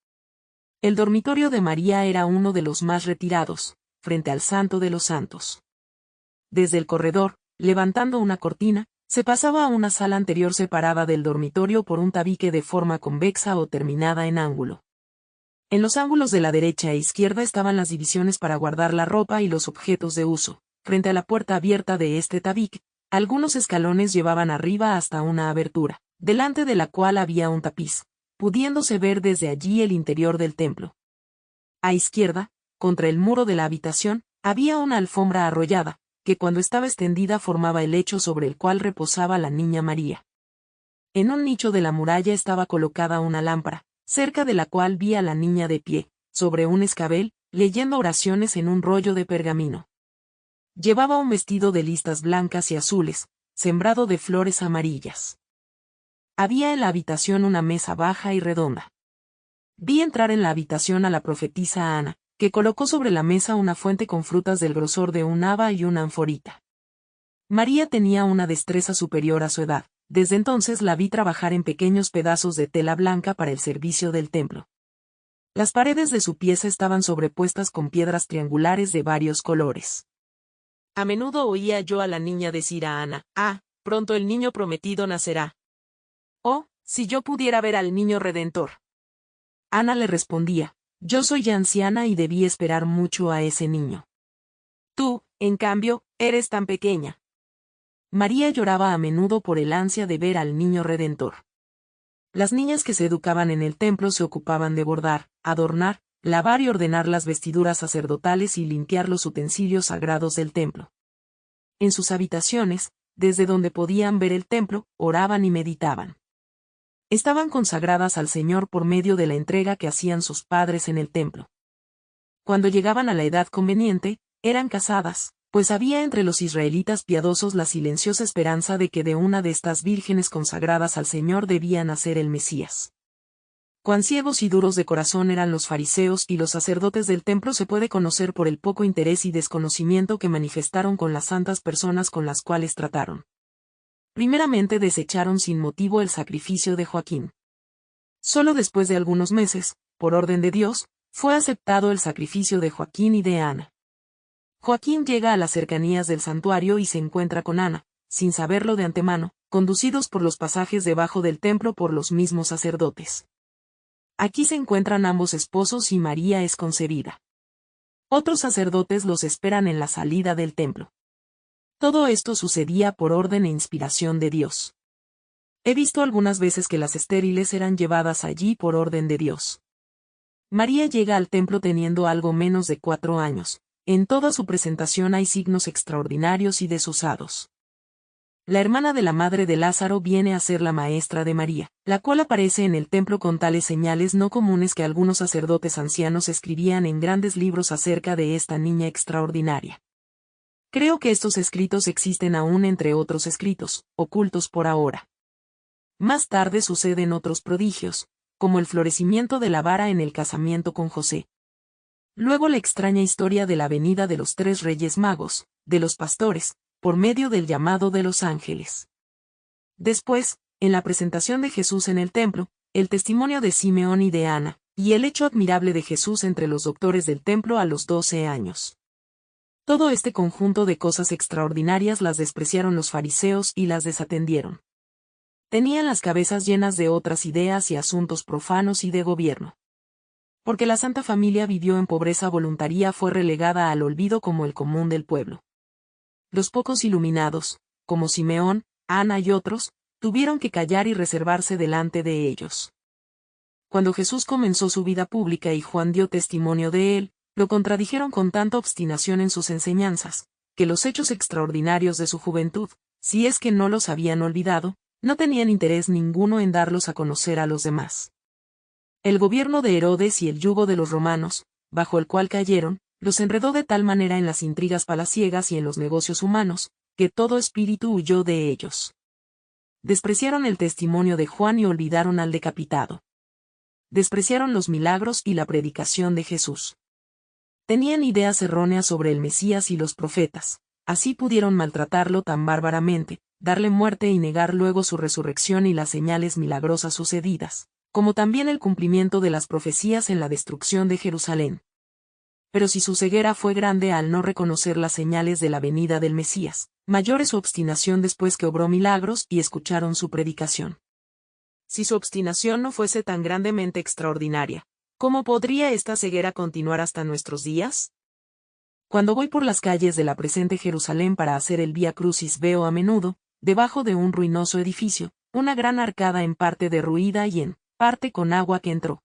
El dormitorio de María era uno de los más retirados, frente al Santo de los Santos. Desde el corredor, levantando una cortina, se pasaba a una sala anterior separada del dormitorio por un tabique de forma convexa o terminada en ángulo. En los ángulos de la derecha e izquierda estaban las divisiones para guardar la ropa y los objetos de uso. Frente a la puerta abierta de este tabique, algunos escalones llevaban arriba hasta una abertura, delante de la cual había un tapiz, pudiéndose ver desde allí el interior del templo. A izquierda, contra el muro de la habitación, había una alfombra arrollada, que cuando estaba extendida formaba el lecho sobre el cual reposaba la niña María. En un nicho de la muralla estaba colocada una lámpara, cerca de la cual vi a la niña de pie, sobre un escabel, leyendo oraciones en un rollo de pergamino. Llevaba un vestido de listas blancas y azules, sembrado de flores amarillas. Había en la habitación una mesa baja y redonda. Vi entrar en la habitación a la profetisa Ana, que colocó sobre la mesa una fuente con frutas del grosor de un haba y una anforita. María tenía una destreza superior a su edad. Desde entonces la vi trabajar en pequeños pedazos de tela blanca para el servicio del templo. Las paredes de su pieza estaban sobrepuestas con piedras triangulares de varios colores. A menudo oía yo a la niña decir a Ana: pronto el niño prometido nacerá. Oh, si yo pudiera ver al niño redentor. Ana le respondía: yo soy ya anciana y debí esperar mucho a ese niño. Tú, en cambio, eres tan pequeña. María lloraba a menudo por el ansia de ver al niño redentor. Las niñas que se educaban en el templo se ocupaban de bordar, adornar, lavar y ordenar las vestiduras sacerdotales y limpiar los utensilios sagrados del templo. En sus habitaciones, desde donde podían ver el templo, oraban y meditaban. Estaban consagradas al Señor por medio de la entrega que hacían sus padres en el templo. Cuando llegaban a la edad conveniente, eran casadas, pues había entre los israelitas piadosos la silenciosa esperanza de que de una de estas vírgenes consagradas al Señor debía nacer el Mesías. Cuán ciegos y duros de corazón eran los fariseos y los sacerdotes del templo se puede conocer por el poco interés y desconocimiento que manifestaron con las santas personas con las cuales trataron. Primeramente desecharon sin motivo el sacrificio de Joaquín. Solo después de algunos meses, por orden de Dios, fue aceptado el sacrificio de Joaquín y de Ana. Joaquín llega a las cercanías del santuario y se encuentra con Ana, sin saberlo de antemano, conducidos por los pasajes debajo del templo por los mismos sacerdotes. Aquí se encuentran ambos esposos y María es concebida. Otros sacerdotes los esperan en la salida del templo. Todo esto sucedía por orden e inspiración de Dios. He visto algunas veces que las estériles eran llevadas allí por orden de Dios. María llega al templo teniendo algo menos de 4 años. En toda su presentación hay signos extraordinarios y desusados. La hermana de la madre de Lázaro viene a ser la maestra de María, la cual aparece en el templo con tales señales no comunes que algunos sacerdotes ancianos escribían en grandes libros acerca de esta niña extraordinaria. Creo que estos escritos existen aún entre otros escritos, ocultos por ahora. Más tarde suceden otros prodigios, como el florecimiento de la vara en el casamiento con José. Luego la extraña historia de la venida de los 3 reyes magos, de los pastores, por medio del llamado de los ángeles. Después, en la presentación de Jesús en el templo, el testimonio de Simeón y de Ana, y el hecho admirable de Jesús entre los doctores del templo a los 12 años. Todo este conjunto de cosas extraordinarias las despreciaron los fariseos y las desatendieron. Tenían las cabezas llenas de otras ideas y asuntos profanos y de gobierno. Porque la Santa Familia vivió en pobreza voluntaria, fue relegada al olvido como el común del pueblo. Los pocos iluminados, como Simeón, Ana y otros, tuvieron que callar y reservarse delante de ellos. Cuando Jesús comenzó su vida pública y Juan dio testimonio de él, lo contradijeron con tanta obstinación en sus enseñanzas, que los hechos extraordinarios de su juventud, si es que no los habían olvidado, no tenían interés ninguno en darlos a conocer a los demás. El gobierno de Herodes y el yugo de los romanos, bajo el cual cayeron, los enredó de tal manera en las intrigas palaciegas y en los negocios humanos, que todo espíritu huyó de ellos. Despreciaron el testimonio de Juan y olvidaron al decapitado. Despreciaron los milagros y la predicación de Jesús. Tenían ideas erróneas sobre el Mesías y los profetas, así pudieron maltratarlo tan bárbaramente, darle muerte y negar luego su resurrección y las señales milagrosas sucedidas, como también el cumplimiento de las profecías en la destrucción de Jerusalén. Pero si su ceguera fue grande al no reconocer las señales de la venida del Mesías, mayor es su obstinación después que obró milagros y escucharon su predicación. Si su obstinación no fuese tan grandemente extraordinaria, ¿cómo podría esta ceguera continuar hasta nuestros días? Cuando voy por las calles de la presente Jerusalén para hacer el Vía Crucis, veo a menudo, debajo de un ruinoso edificio, una gran arcada en parte derruida y en parte con agua que entró.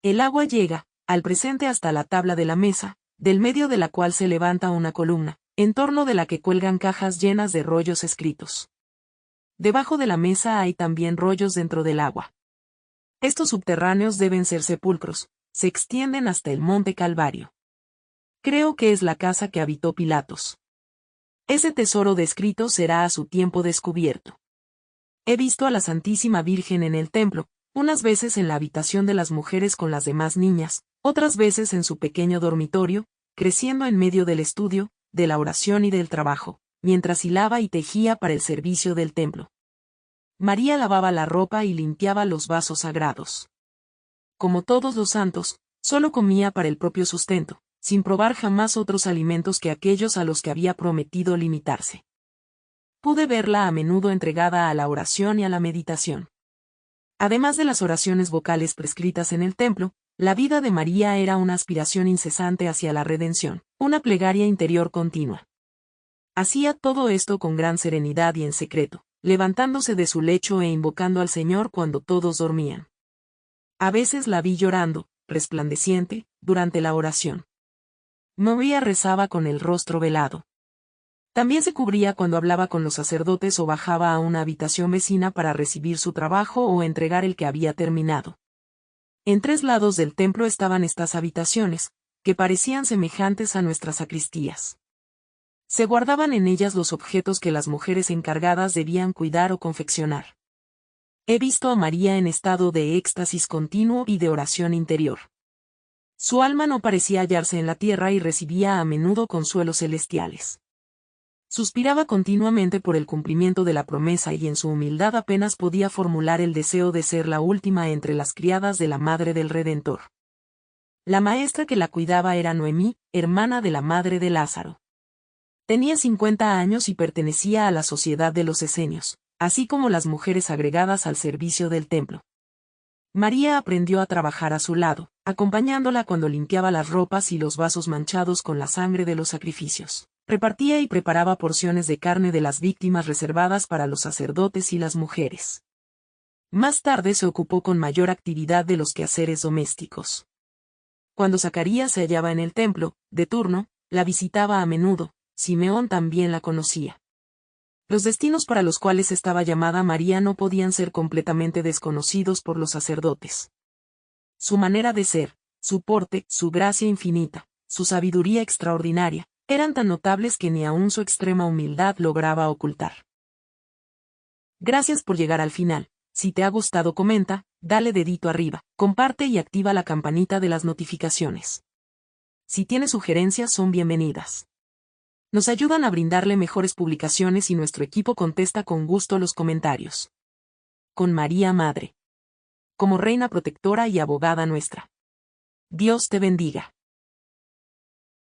El agua llega, al presente, hasta la tabla de la mesa, del medio de la cual se levanta una columna, en torno de la que cuelgan cajas llenas de rollos escritos. Debajo de la mesa hay también rollos dentro del agua. Estos subterráneos deben ser sepulcros, se extienden hasta el monte Calvario. Creo que es la casa que habitó Pilatos. Ese tesoro de escritos será a su tiempo descubierto. He visto a la Santísima Virgen en el templo, unas veces en la habitación de las mujeres con las demás niñas, otras veces en su pequeño dormitorio, creciendo en medio del estudio, de la oración y del trabajo, mientras hilaba y tejía para el servicio del templo. María lavaba la ropa y limpiaba los vasos sagrados. Como todos los santos, solo comía para el propio sustento, sin probar jamás otros alimentos que aquellos a los que había prometido limitarse. Pude verla a menudo entregada a la oración y a la meditación. Además de las oraciones vocales prescritas en el templo, la vida de María era una aspiración incesante hacia la redención, una plegaria interior continua. Hacía todo esto con gran serenidad y en secreto, levantándose de su lecho e invocando al Señor cuando todos dormían. A veces la vi llorando, resplandeciente, durante la oración. María rezaba con el rostro velado. También se cubría cuando hablaba con los sacerdotes o bajaba a una habitación vecina para recibir su trabajo o entregar el que había terminado. En 3 lados del templo estaban estas habitaciones, que parecían semejantes a nuestras sacristías. Se guardaban en ellas los objetos que las mujeres encargadas debían cuidar o confeccionar. He visto a María en estado de éxtasis continuo y de oración interior. Su alma no parecía hallarse en la tierra y recibía a menudo consuelos celestiales. Suspiraba continuamente por el cumplimiento de la promesa y en su humildad apenas podía formular el deseo de ser la última entre las criadas de la Madre del Redentor. La maestra que la cuidaba era Noemí, hermana de la madre de Lázaro. Tenía 50 años y pertenecía a la sociedad de los esenios, así como las mujeres agregadas al servicio del templo. María aprendió a trabajar a su lado, acompañándola cuando limpiaba las ropas y los vasos manchados con la sangre de los sacrificios. Repartía y preparaba porciones de carne de las víctimas reservadas para los sacerdotes y las mujeres. Más tarde se ocupó con mayor actividad de los quehaceres domésticos. Cuando Zacarías se hallaba en el templo, de turno, la visitaba a menudo. Simeón también la conocía. Los destinos para los cuales estaba llamada María no podían ser completamente desconocidos por los sacerdotes. Su manera de ser, su porte, su gracia infinita, su sabiduría extraordinaria, eran tan notables que ni aun su extrema humildad lograba ocultar. Gracias por llegar al final. Si te ha gustado, comenta, dale dedito arriba, comparte y activa la campanita de las notificaciones. Si tienes sugerencias, son bienvenidas. Nos ayudan a brindarle mejores publicaciones y nuestro equipo contesta con gusto los comentarios. Con María Madre. Como Reina Protectora y Abogada nuestra. Dios te bendiga.